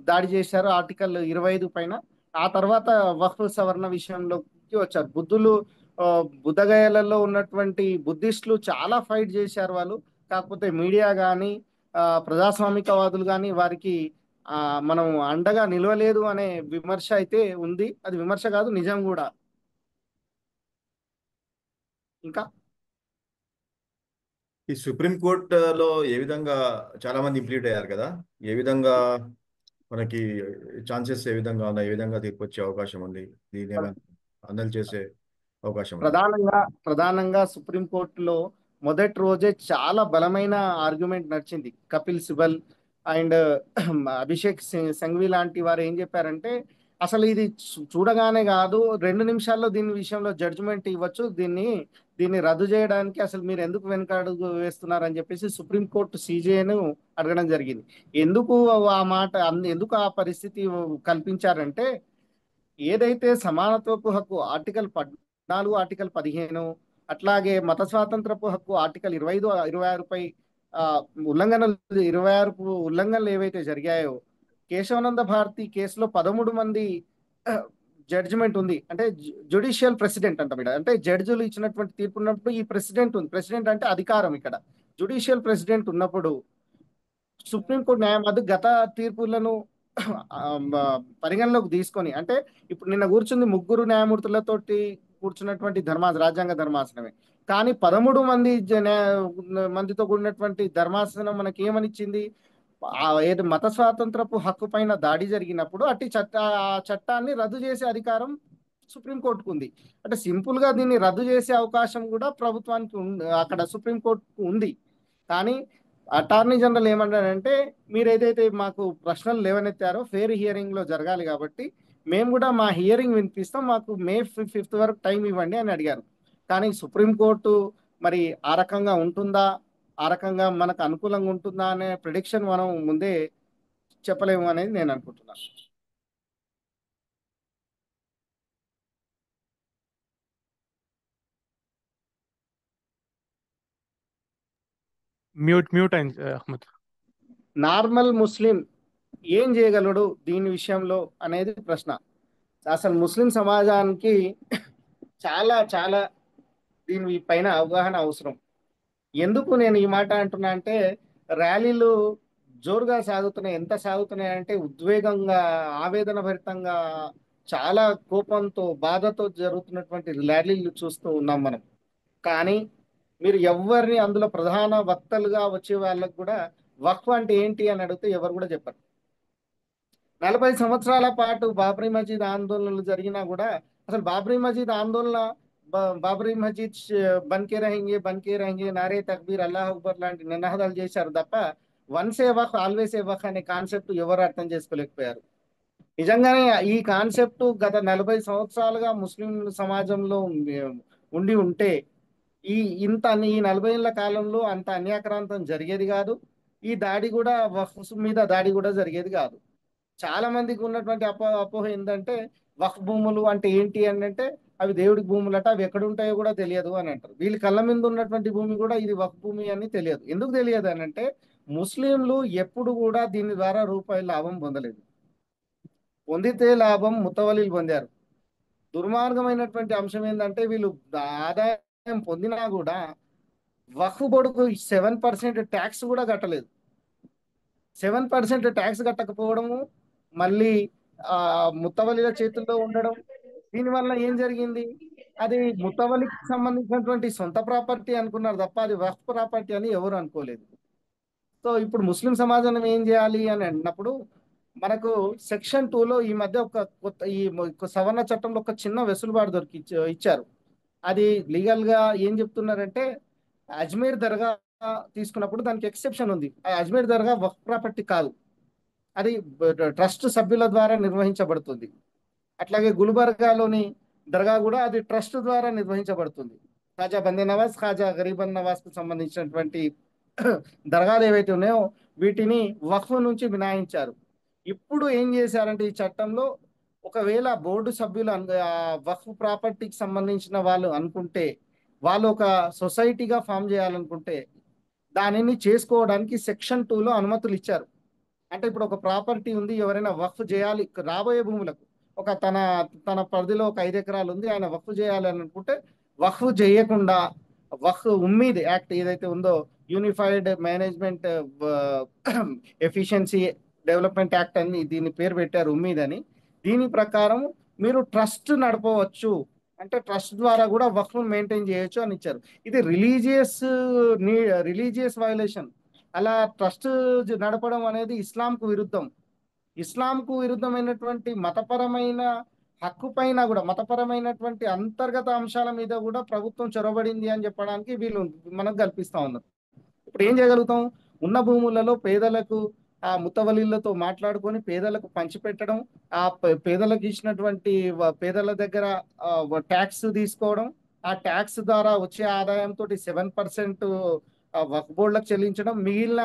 దాడి చేశారు ఆర్టికల్ 25 పైన. ఆ తర్వాత వక్ఫ్ సవరణ విషయంలోకి వచ్చారు. ఆ, బుద్ధగయలలో ఉన్నటువంటి బుద్ధిస్టులు చాలా ఫైట్ చేశారు వాళ్ళు. కాకపోతే మీడియా కానీ ప్రజాస్వామికవాదులు కానీ వారికి ఆ మనం అండగా నిలవలేదు అనే విమర్శ అయితే ఉంది. అది విమర్శ కాదు, నిజం కూడా. ఇంకా ఈ సుప్రీం కోర్టులో ఏ విధంగా చాలా మంది ఇంప్లీట్ అయ్యారు కదా, ఏ విధంగా మనకి ఛాన్సెస్ ఏ విధంగా ఉన్నాయి, ఏ విధంగా తీర్పు వచ్చే అవకాశం ఉంది, దీని ఏమైనా అందలు చేసే అవకాశం ఉంది? ప్రధానంగా సుప్రీంకోర్టులో మొదటి రోజే చాలా బలమైన ఆర్గ్యుమెంట్ నడిచింది. కపిల్ సిబల్ అండ్ అభిషేక్ సంఘవి లాంటి వారు ఏం చెప్పారంటే, అసలు ఇది చూడగానే కాదు, 2 నిమిషాల్లో దీని విషయంలో జడ్జిమెంట్ ఇవ్వచ్చు, దీన్ని రద్దు చేయడానికి అసలు మీరు ఎందుకు వెనకడుగు వేస్తున్నారని చెప్పేసి సుప్రీంకోర్టు సిజేను అడగడం జరిగింది. ఎందుకు ఆ మాట ఎందుకు ఆ పరిస్థితి కల్పించారంటే, ఏదైతే సమానత్వపు హక్కు ఆర్టికల్ 14, ఆర్టికల్ 15, అట్లాగే మత స్వాతంత్రపు హక్కు ఆర్టికల్ 25, 26పై ఉల్లంఘనలు 26 ఉల్లంఘనలు ఏవైతే జరిగాయో, కేశవానంద భారతి కేసులో 13 మంది జడ్జిమెంట్ ఉంది. అంటే జ్యుడిషియల్ ప్రెసిడెంట్ అంటాం ఇక్కడ. అంటే జడ్జిలు ఇచ్చినటువంటి తీర్పు ఉన్నప్పుడు ఈ ప్రెసిడెంట్ ఉంది. ప్రెసిడెంట్ అంటే అధికారం. ఇక్కడ జ్యుడిషియల్ ప్రెసిడెంట్ ఉన్నప్పుడు సుప్రీంకోర్టు న్యాయవాది గత తీర్పులను పరిగణలోకి తీసుకొని, అంటే ఇప్పుడు నిన్న కూర్చుంది 3 న్యాయమూర్తులతోటి కూర్చున్నటువంటి రాజ్యాంగ ధర్మాసనమే. కానీ 13 మందితో కూడినటువంటి ధర్మాసనం మనకి ఏమనిచ్చింది? ఏది మత స్వాతంత్రపు హక్కు పైన దాడి జరిగినప్పుడు ఆ చట్టాన్ని రద్దు చేసే అధికారం సుప్రీంకోర్టుకు ఉంది. అంటే సింపుల్ గా దీన్ని రద్దు చేసే అవకాశం కూడా ప్రభుత్వానికి అక్కడ సుప్రీంకోర్టుకు ఉంది. కానీ అటార్నీ జనరల్ ఏమన్నాడంటే, మీరు ఏదైతే మాకు ప్రశ్నలు లేవనెత్తారో ఫెయిర్ హియరింగ్ లో జరగాలి కాబట్టి మేము కూడా మా హియరింగ్ వినిపిస్తాం, మాకు May 5 వరకు టైం ఇవ్వండి అని అడిగారు. కానీ సుప్రీంకోర్టు మరి ఆ రకంగా ఉంటుందా, ఆ రకంగా మనకు అనుకూలంగా ఉంటుందా అనే ప్రిడిక్షన్ మనం ముందే చెప్పలేము అనేది నేను అనుకుంటున్నాను. మ్యూట్ అయింది అహ్మద్. నార్మల్ ముస్లిం ఏం చేయగలడు దీని విషయంలో అనేది ప్రశ్న. అసలు ముస్లిం సమాజానికి చాలా చాలా దీని పైన అవగాహన అవసరం. ఎందుకు నేను ఈ మాట అంటున్నా అంటే, ర్యాలీలు జోరుగా సాగుతున్నాయి. ఎంత సాగుతున్నాయి అంటే ఉద్వేగంగా, ఆవేదన భరితంగా, చాలా కోపంతో, బాధతో జరుగుతున్నటువంటి ర్యాలీలు చూస్తూ ఉన్నాం మనం. కానీ మీరు ఎవరిని అందులో ప్రధాన వక్తలుగా వచ్చే వాళ్ళకు కూడా వక్ఫ్ అంటే ఏంటి అని అడిగితే ఎవరు కూడా చెప్పరు. 40 సంవత్సరాల పాటు బాబ్రీ మసీద్ ఆందోళనలు జరిగినా కూడా అసలు బాబ్రీ మసీద్ ఆందోళన, బాబ్రీ మసీద్ బన్కే రహంగే, నారే తక్బీర్, అల్లాహ్ అక్బర్ లాంటి నినాదాలు చేశారు తప్ప once A Waqf always a వక్ అనే కాన్సెప్ట్ ఎవరు అర్థం చేసుకోలేకపోయారు. నిజంగానే ఈ కాన్సెప్ట్ గత 40 సంవత్సరాలుగా ముస్లిం సమాజంలో ఉండి ఉంటే ఈ ఈ 40 ఏళ్ల కాలంలో అంత అన్యాక్రాంతం జరిగేది కాదు. ఈ దాడి కూడా వక్ఫ్ మీద దాడి కూడా జరిగేది కాదు. చాలా మందికి ఉన్నటువంటి అపోహ ఏంటంటే వక్ఫ్ భూములు అంటే ఏంటి అని అంటే అవి దేవుడి భూములట, అవి ఎక్కడ ఉంటాయో కూడా తెలియదు అని అంటారు. వీళ్ళ కళ్ళ మీద ఉన్నటువంటి భూమి కూడా ఇది వక్ఫ్ భూమి అని తెలియదు. ఎందుకు తెలియదు అని అంటే ముస్లింలు ఎప్పుడు కూడా దీని ద్వారా రూపాయి లాభం పొందలేదు. పొందితే లాభం ముతవల్లీలు పొందారు. దుర్మార్గమైనటువంటి అంశం ఏంటంటే వీళ్ళు ఆదాయం పొందినా కూడా వక్ఫ్ బోర్డుకు 7% ట్యాక్స్ కూడా కట్టలేదు. 7% ట్యాక్స్ కట్టకపోవడము, మళ్ళీ ఆ ముత్తవల్లిల చేతుల్లో ఉండడం, దీనివల్ల ఏం జరిగింది? అది ముత్తవల్లికి సంబంధించినటువంటి సొంత ప్రాపర్టీ అనుకున్నారు తప్ప అది వక్ఫ్ ప్రాపర్టీ అని ఎవరు అనుకోలేదు. సో ఇప్పుడు ముస్లిం సమాజం ఏం చేయాలి అని అన్నప్పుడు మనకు సెక్షన్ 2లో ఈ మధ్య ఒక కొత్త సవరణ చట్టంలో ఒక చిన్న వెసులుబాటు ఇచ్చారు. అది లీగల్ గా ఏం చెప్తున్నారంటే అజ్మీర్ దర్గా తీసుకున్నప్పుడు దానికి ఎక్సెప్షన్ ఉంది. ఆ అజ్మీర్ దర్గా వక్ఫ్ ప్రాపర్టీ కాదు, అది ట్రస్ట్ సభ్యుల ద్వారా నిర్వహించబడుతుంది. అట్లాగే గుల్బర్గాలోని దర్గా కూడా అది ట్రస్ట్ ద్వారా నిర్వహించబడుతుంది. ఖాజా బందే నవాజ్, ఖాజా గరీబన్ నవాజ్ కు సంబంధించినటువంటి దర్గాలు ఏవైతే ఉన్నాయో వీటిని వక్ఫ్ నుంచి మినహాయించారు. ఇప్పుడు ఏం చేశారంటే ఈ చట్టంలో ఒకవేళ బోర్డు సభ్యులు వక్ఫ్ ప్రాపర్టీకి సంబంధించిన వాళ్ళు అనుకుంటే, వాళ్ళు ఒక సొసైటీగా ఫామ్ చేయాలనుకుంటే దానిని చేసుకోవడానికి సెక్షన్ 2లో అనుమతులు ఇచ్చారు. అంటే ఇప్పుడు ఒక ప్రాపర్టీ ఉంది, ఎవరైనా వక్ఫ్ చేయాలి రాబోయే భూములకు, ఒక తన తన పరిధిలో ఒక 5 ఎకరాలు ఉంది, ఆయన వక్ఫ్ చేయాలి అని అనుకుంటే వక్ఫ్ చేయకుండా వక్ఫ్ ఉమ్మీద్ యాక్ట్ ఏదైతే ఉందో, unified management efficiency development act అని దీని పేరు పెట్టారు, ఉమ్మీద్ అని. దీని ప్రకారం మీరు ట్రస్ట్ నడపవచ్చు, అంటే ట్రస్ట్ ద్వారా కూడా వక్ఫ్ మెయింటైన్ చేయొచ్చు అని ఇచ్చారు. ఇది రిలీజియస్ వైలేషన్. అలా ట్రస్ట్ నడపడం అనేది ఇస్లాంకు విరుద్ధం. ఇస్లాంకు విరుద్ధమైనటువంటి మతపరమైన హక్కు పైన కూడా, మతపరమైనటువంటి అంతర్గత అంశాల మీద కూడా ప్రభుత్వం చొరబడింది అని చెప్పడానికి వీళ్ళు మనకు కల్పిస్తా ఉన్నారు. ఇప్పుడు ఏం చేయగలుగుతాం? ఉన్న భూములలో పేదలకు ఆ ముతవల్లిలతో మాట్లాడుకొని పేదలకు పంచిపెట్టడం, ఆ పేదలకు ఇచ్చినటువంటి పేదల దగ్గర ట్యాక్స్ తీసుకోవడం, ఆ ట్యాక్స్ ద్వారా వచ్చే ఆదాయంతో 7% వక్ఫ్ బోర్డులకు చెల్లించడం, మిగిలిన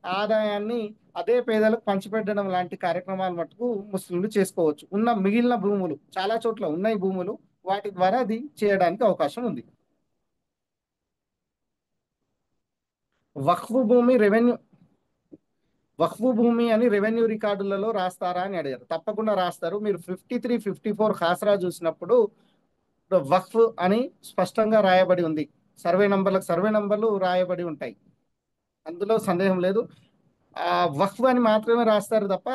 ఆదాయాన్ని అదే పేదలకు పంచిపెట్టడం లాంటి కార్యక్రమాలు మటుకు ముస్లింలు చేసుకోవచ్చు. ఉన్న మిగిలిన భూములు చాలా చోట్ల ఉన్నాయి భూములు, వాటి ద్వారా అది చేయడానికి అవకాశం ఉంది. వక్ఫ్ భూమి వక్ఫ్ భూమి అని రెవెన్యూ రికార్డులలో రాస్తారా అని అడిగారు. తప్పకుండా రాస్తారు. మీరు 53, 54 ఖాసరా చూసినప్పుడు వక్ఫ్ అని స్పష్టంగా రాయబడి ఉంది. సర్వే నంబర్లు రాయబడి ఉంటాయి, అందులో సందేహం లేదు. ఆ వక్ఫ్ అని మాత్రమే రాస్తారు తప్ప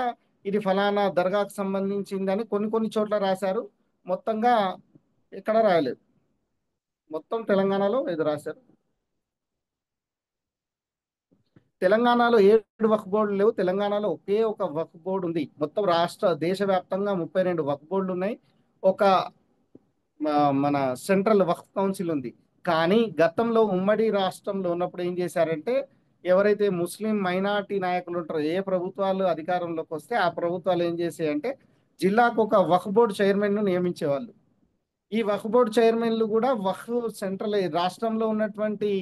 ఇది ఫలానా దర్గాకు సంబంధించిందని కొన్ని చోట్ల రాశారు, మొత్తంగా ఎక్కడ రాయలేదు. మొత్తం తెలంగాణలో ఇది రాశారు. తెలంగాణలో 7 వక్ఫ్ బోర్డులు లేవు. తెలంగాణలో ఒకే ఒక వక్ఫ్ బోర్డు ఉంది. మొత్తం దేశవ్యాప్తంగా 32 వక్ఫ్ బోర్డులు ఉన్నాయి. ఒక మన సెంట్రల్ వక్ఫ్ కౌన్సిల్ ఉంది. కానీ గతంలో ఉమ్మడి రాష్ట్రంలో ఉన్నప్పుడు ఏం చేశారంటే, ఎవరైతే ముస్లిం మైనార్టీ నాయకులు ఉంటారో, ఏ ప్రభుత్వాలు అధికారంలోకి వస్తే ఆ ప్రభుత్వాలు ఏం చేసాయంటే జిల్లాకు ఒక వక్ఫ్ బోర్డు చైర్మన్ను నియమించేవాళ్ళు. ఈ వక్ఫ్ బోర్డు చైర్మన్లు కూడా వక్ఫ్ సెంట్రల్ రాష్ట్రంలో ఉన్నటువంటి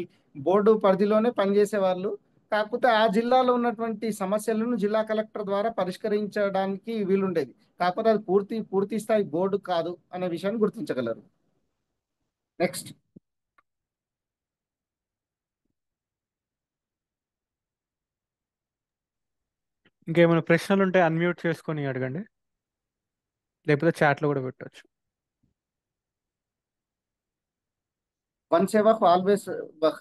బోర్డు పరిధిలోనే పనిచేసే వాళ్ళు. కాకపోతే ఆ జిల్లాలో ఉన్నటువంటి సమస్యలను జిల్లా కలెక్టర్ ద్వారా పరిష్కరించడానికి వీలుండేది. కాకపోతే అది పూర్తి స్థాయి బోర్డు కాదు అనే విషయాన్ని గుర్తించగలరు. నెక్స్ట్. ఇంకేమైనా ప్రశ్నలు ఉంటే అన్మ్యూట్ చేసుకొని అడగండి, లేకపోతే చాట్లో కూడా పెట్టవచ్చు. Once a waqf, always waqf.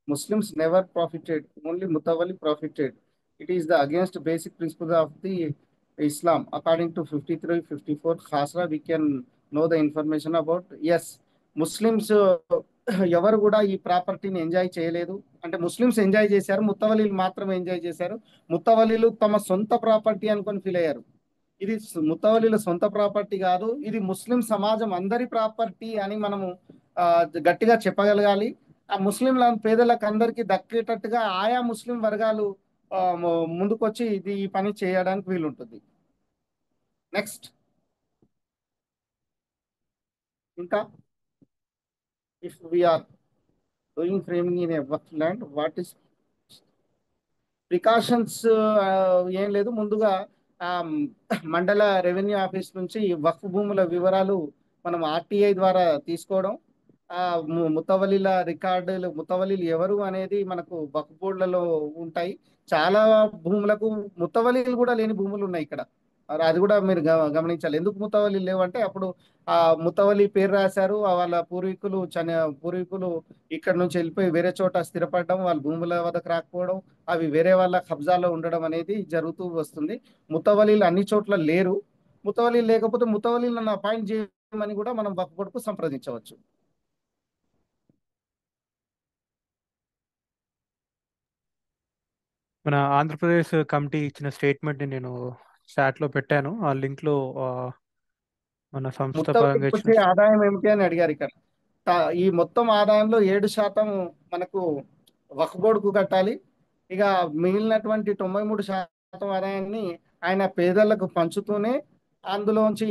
Muslims never profited, only mutawalli profited. It is the against basic principles of the Islam. According to 53, 54 Khasra, we can know the information about. Yes, Muslims ఎవరు కూడా ఈ ప్రాపర్టీని enjoy చేయలేదు. అంటే Muslims enjoy చేశారు, ముత్తవల్లీలు మాత్రమే enjoy చేశారు. ముత్తవల్లీలు తమ సొంత ప్రాపర్టీ అనుకొని ఫీల్ అయ్యారు. ఇది ముత్తవల్లీల సొంత ప్రాపర్టీ కాదు, ఇది ముస్లిం సమాజం అందరి ప్రాపర్టీ అని మనము గట్టిగా చెప్పగలగాలి. ఆ ముస్లింల పేదలకు అందరికీ దక్కేటట్టుగా ఆయా ముస్లిం వర్గాలు ముందుకొచ్చి ఈ పని చేయడానికి వీలుంటుంది. నెక్స్ట్. ఇంకా if we are doing framing in Waqf land what is precautions? ఏం లేదు. ముందుగా ఆ, మండల రెవెన్యూ ఆఫీస్ నుంచి వక్ఫ్ భూముల వివరాలు మనం ఆర్టీఐ ద్వారా తీసుకోవడం, ఆ ముతవల్లిల రికార్డులు, ముతవల్లిలు ఎవరు అనేది మనకు వక్ఫ్ బోర్డులలో ఉంటాయి. చాలా భూములకు ముతవల్లిలు కూడా లేని భూములు ఉన్నాయి ఇక్కడ. అది కూడా మీరు గమనించాలి. ఎందుకు ముతవల్లిలు లేవంటే అప్పుడు ఆ ముతవల్లి పేరు రాశారు, వాళ్ళ పూర్వీకులు ఇక్కడ నుంచి వెళ్ళిపోయి వేరే చోట స్థిరపడడం, వాళ్ళ భూముల వద్దకు రాకపోవడం, అవి వేరే వాళ్ళ కబ్జాలో ఉండడం అనేది జరుగుతూ వస్తుంది. ముతవల్లీలు అన్ని చోట్ల లేరు. ముతవల్లీలు లేకపోతే ముతవల్లీలను అపాయింట్ చేయమని కూడా మనం వక్ఫ్ బోర్డుకు సంప్రదించవచ్చు. మన ఆంధ్రప్రదేశ్ కమిటీ ఇచ్చిన స్టేట్మెంట్ని నేను చాట్లో పెట్టాను. ఆ లింక్లో మన సంస్థ పరంగా ముత్తవల్లికి ఇచ్చిన వచ్చే ఆదాయం ఏమిటి అని అడిగారు ఇక్కడ. ఈ మొత్తం ఆదాయంలో 7% మనకు వక్ఫ్ బోర్డుకు కట్టాలి. ఇక మిగిలినటువంటి 93% ఆదాయాన్ని ఆయన పేదలకు పంచుతూనే అందులోంచి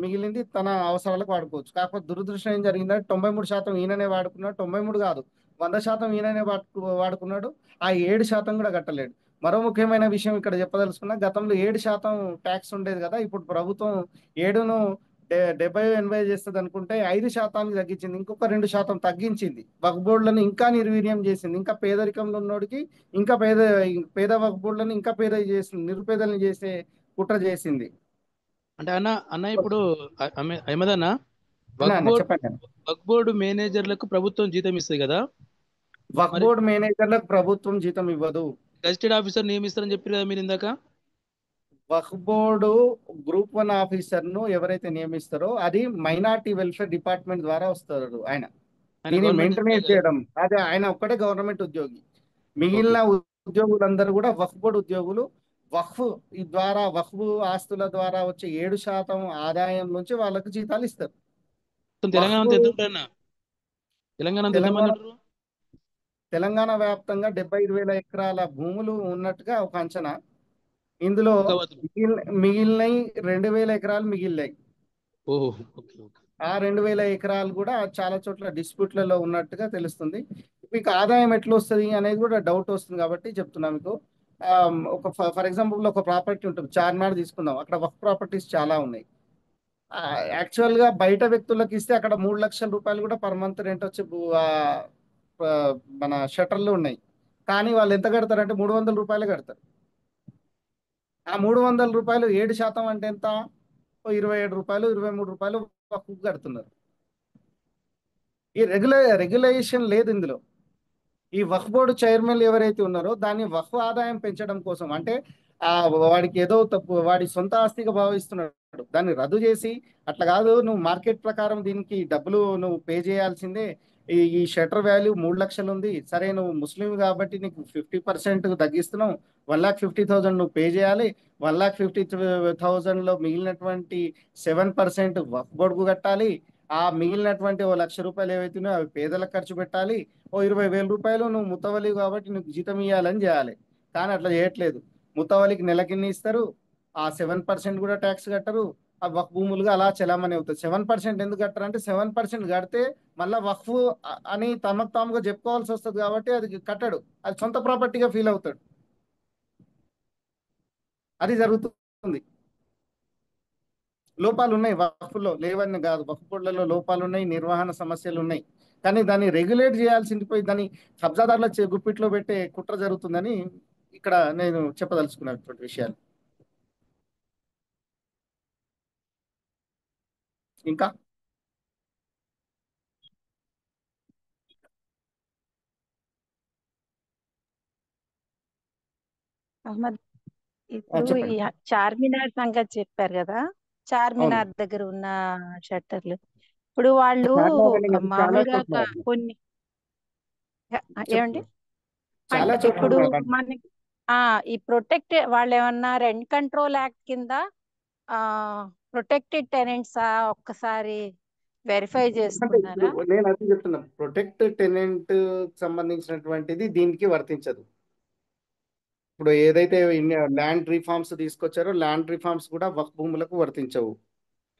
మిగిలింది తన అవసరాలకు వాడుకోవచ్చు. కాకపోతే దురదృష్టం ఏం జరిగిందంటే 93% ఈయననే వాడుకున్నాడు. 93 కాదు, 100% ఈయననే వాడుకున్నాడు. ఆ 7% కూడా కట్టలేడు. మరో ముఖ్యమైన విషయం ఇక్కడ చెప్పదలుచుకున్నా, గతంలో 7% ట్యాక్స్ ఉండేది కదా. ఇప్పుడు ప్రభుత్వం 7ను 70-80 చేస్తుంది అనుకుంటే 5% తగ్గించింది. ఇంకొక 2% తగ్గించింది. వక్ఫ్ బోర్డులను ఇంకా నిర్వీర్యం చేసింది. ఇంకా పేదరికంలో ఉన్నోడికి ఇంకా పేద వక్ఫ్ బోర్డులను ఇంకా పేద చేసింది, నిరుపేదలను చేసే కుట్ర చేసింది. అంటే అన్న ఇప్పుడు అహ్మద్ అన్న, అన్న వక్ఫ్ బోర్డు చెప్పండి. వక్ఫ్ బోర్డు మేనేజర్లకు ప్రభుత్వం జీతం ఇస్తుంది కదా, వక్ఫ్ మరి బోర్డు మేనేజర్లకు ప్రభుత్వం జీతం ఇవ్వదు. గజిటెడ్ ఆఫీసర్ నియమిస్తారని చెప్పారు కదా మీరు ఇందాక. వక్ఫ్ బోర్డు గ్రూప్ 1 ఆఫీసర్ను ఎవరైతే నియమిస్తారో అది మైనార్టీ వెల్ఫేర్ డిపార్ట్మెంట్ ద్వారా వస్తారు. ఆయన ఆయన దీన్ని గవర్నమెంట్ ఎంప్లాయీ మెయింటెనెన్స్ కదా. చేయడం, అది ఆయన ఒక్కడే గవర్నమెంట్ ఉద్యోగి. ఓకే. మిగిలిన ఉద్యోగులందరూ కూడా వక్ఫ్ బోర్డు ఉద్యోగులు. వక్ఫ్ ద్వారా, వక్ఫ్ ఆస్తుల ద్వారా వచ్చే 7% ఆదాయం నుంచి వాళ్ళకు జీతాలు ఇస్తారు. మొత్తం తెలంగాణ వక్ఫ్ అంతా ఎంత ఉంటారన్న? తెలంగాణ అంతా ఎంతమంది తెలంగాణ ఉంటారు? తెలంగాణ వ్యాప్తంగా 75,000 ఎకరాల భూములు ఉన్నట్టుగా ఒక అంచనా. ఇందులో గవత్తులు. మిగిలినవి 2,000 ఎకరాలు మిగిలినాయి. ఓహో, ఓకే ఓకే. ఆ 2,000 ఎకరాలు కూడా చాలా చోట్ల డిస్ప్యూట్లలో ఉన్నట్టుగా తెలుస్తుంది. మీకు ఆదాయం ఎట్లా వస్తుంది అనేది కూడా డౌట్ వస్తుంది కాబట్టి చెప్తున్నా మీకు. ఒక ఫర్ ఎగ్జాంపుల్ ఒక ప్రాపర్టీ ఉంటుంది, చార్మినార్ తీసుకుందాం. అక్కడ వక్ఫ్ ప్రాపర్టీస్ చాలా ఉన్నాయి. యాక్చువల్ గా బయట వ్యక్తులకు ఇస్తే అక్కడ 3 లక్షల రూపాయలు కూడా పర్ మంత్ రెంట్ వచ్చే ఆ, మన షటర్లు ఉన్నాయి. కానీ వాళ్ళు ఎంత కడతారంటే 300 రూపాయలు కడతారు. ఆ 300 రూపాయలు 7% అంటే ఎంత? 27 రూపాయలు, 23 రూపాయలు వక్ఫ్ కడుతున్నారు. ఈ రెగ్యులేషన్ లేదు ఇందులో. ఈ వక్ఫ్ బోర్డు చైర్మన్ ఎవరైతే ఉన్నారో దాన్ని వక్ఫ్ ఆదాయం పెంచడం కోసం, అంటే ఆ వాడికి ఏదో తప్పు, వాడి సొంత ఆస్తిగా భావిస్తున్నాడు, దాన్ని రద్దు చేసి, అట్లా కాదు, నువ్వు మార్కెట్ ప్రకారం దీనికి డబ్బులు నువ్వు పే చేయాల్సిందే. ఈ షటర్ వాల్యూ 3 లక్షలు ఉంది, సరే నువ్వు ముస్లిం కాబట్టి నీకు 50% తగ్గిస్తున్నావు, 1,50,000 నువ్వు పే చేయాలి. 1,50,000లో మిగిలినటువంటి 7% వక్ఫ్ బోర్డుకు కట్టాలి. ఆ మిగిలినటువంటి 1,00,000 రూపాయలు ఏవైతున్నాయో అవి పేదలకు ఖర్చు పెట్టాలి. 20,000 రూపాయలు నువ్వు ముతవలి కాబట్టి నీకు జీతం ఇవ్వాలని చేయాలి. కానీ అట్లా చేయట్లేదు. ముతవలికి నెలకిన్ని ఇస్తారు, ఆ 7% కూడా ట్యాక్స్ కట్టరు. ఆ వక్ఫ్ భూములుగా అలా చలామణి అవుతుంది. 7% ఎందుకు కట్టరు అంటే 7% కడితే మళ్ళీ వక్ఫ్ అని తమకు తాముగా చెప్పుకోవాల్సి వస్తుంది కాబట్టి అది కట్టడు. అది సొంత ప్రాపర్టీగా ఫీల్ అవుతాడు. అది జరుగుతుంది. లోపాలు ఉన్నాయి వక్ఫ్లో, లేవని కాదు. వక్ఫ్ బోర్డులలో లోపాలు ఉన్నాయి, నిర్వహణ సమస్యలు ఉన్నాయి. కానీ దాన్ని రెగ్యులేట్ చేయాల్సింది పోయి దాన్ని కబ్జాదారుల గుప్పిట్లో పెట్టే కుట్ర జరుగుతుందని ఇక్కడ నేను చెప్పదలుచుకున్నటువంటి విషయాలు. ఇంకా అహ్మద్, ఇప్పుడు ఈ చెప్పండి. చార్మినార్ సంగతి చెప్పారు కదా, అవును. చార్మినార్ దగ్గర ఉన్న షట్టర్లు. ఇప్పుడు వాళ్ళు చార్మినార్ అని కాదు, చాలా మామూలుగా చోట్ల ఉన్నాయి. కొన్ని ఏమండి చెప్పండి. చాలా అంటే చోట్ల ఇప్పుడు ఉన్నాయి. మనకి ఈ ప్రొటెక్ట్ వాళ్ళు ఏమన్నా రెంట్ కంట్రోల్ యాక్ట్ కింద ప్రొటెక్టెడ్ టెనెంట్సా ఒక్కసారి వెరిఫై అంటే ఇప్పుడు చేసుకున్నారా? నేను అది చెప్తున్నా, ప్రొటెక్ట్ టెనెంట్ సంబంధించినటువంటిది దీనికి వర్తించదు. ఇప్పుడు ఏదైతే ల్యాండ్ రిఫార్మ్స్ తీసుకొచ్చారో ల్యాండ్ రిఫార్మ్స్ కూడా వక్ఫ్ భూములకు వర్తించవు.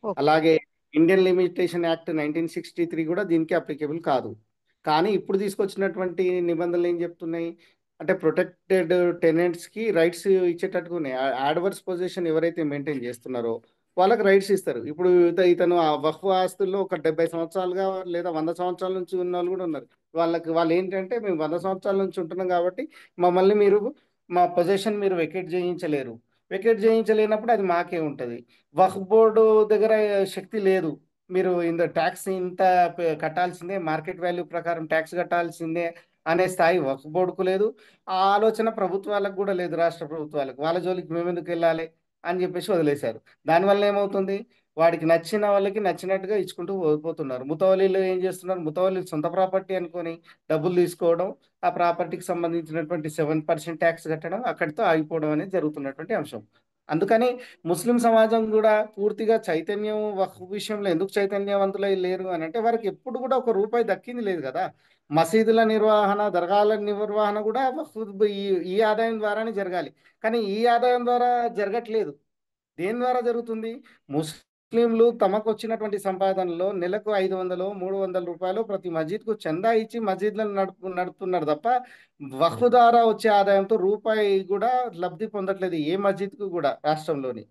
ఓకే. అలాగే ఇండియన్ లిమిటేషన్ యాక్ట్ 1963 కూడా దీనికి అప్లికేబుల్ కాదు. కానీ ఇప్పుడు తీసుకొచ్చినటువంటి నిబంధనలు ఏం చెప్తున్నాయి అంటే ప్రొటెక్టెడ్ టెనెంట్స్కి రైట్స్ ఇచ్చేటట్టుగా ఉన్నాయి. యాడ్వర్స్ పొజిషన్ ఎవరైతే మెయింటైన్ చేస్తున్నారో వాళ్ళకి రైట్స్ ఇస్తారు. ఇప్పుడు ఇతను ఆ వక్ఫ్ ఆస్తుల్లో ఒక 70 సంవత్సరాలుగా లేదా 100 సంవత్సరాల నుంచి ఉన్న వాళ్ళు కూడా ఉన్నారు. వాళ్ళు ఏంటంటే మేము 100 సంవత్సరాల నుంచి ఉంటున్నాం కాబట్టి మమ్మల్ని మీరు మా పొజిషన్ మీరు వెకేట్ చేయించలేరు. వెకేట్ చేయించలేనప్పుడు అది మాకే ఉంటుంది. వక్ఫ్ బోర్డు దగ్గర శక్తి లేదు. మీరు ట్యాక్స్ ఇంత కట్టాల్సిందే, మార్కెట్ వాల్యూ ప్రకారం ట్యాక్స్ కట్టాల్సిందే అనే స్థాయి వక్ఫ్ బోర్డుకు లేదు. ఆ ఆలోచన ప్రభుత్వాలకు కూడా లేదు, రాష్ట్ర ప్రభుత్వాలకు. వాళ్ళ జోలికి మేము ఎందుకు వెళ్ళాలి అని చెప్పేసి వదిలేశారు. దానివల్ల ఏమవుతుంది, వాడికి నచ్చిన వాళ్ళకి నచ్చినట్టుగా ఇచ్చుకుంటూ పోతున్నారు. ముతవల్లీలు ఏం చేస్తున్నారు, ముతవల్లి సొంత ప్రాపర్టీ అనుకొని డబ్బులు తీసుకోవడం, ఆ ప్రాపర్టీకి సంబంధించినటువంటి 7% ట్యాక్స్ కట్టడం, అక్కడితో ఆగిపోవడం అనేది జరుగుతున్నటువంటి అంశం. అందుకని ముస్లిం సమాజం కూడా పూర్తిగా చైతన్యం వక్ఫ్ విషయంలో ఎందుకు చైతన్యవంతులై లేరు అని అంటే వారికి ఎప్పుడు కూడా ఒక రూపాయి దక్కింది లేదు కదా. మసీదుల నిర్వహణ, దర్గాల నిర్వహణ కూడా వక్ఫ్ ఈ ఆదాయం ద్వారానే జరగాలి. కానీ ఈ ఆదాయం ద్వారా జరగట్లేదు. దేని ద్వారా జరుగుతుంది, ముస్లింలు తమకు వచ్చినటువంటి సంపాదనలో నెలకు 500-300 రూపాయలు ప్రతి మస్జిద్కు చందా ఇచ్చి మస్జిద్లను నడుపుతున్నారు తప్ప వక్ఫ్ ద్వారా వచ్చే ఆదాయంతో రూపాయి కూడా లబ్ధి పొందట్లేదు ఏ మస్జిద్కు కూడా రాష్ట్రంలోని.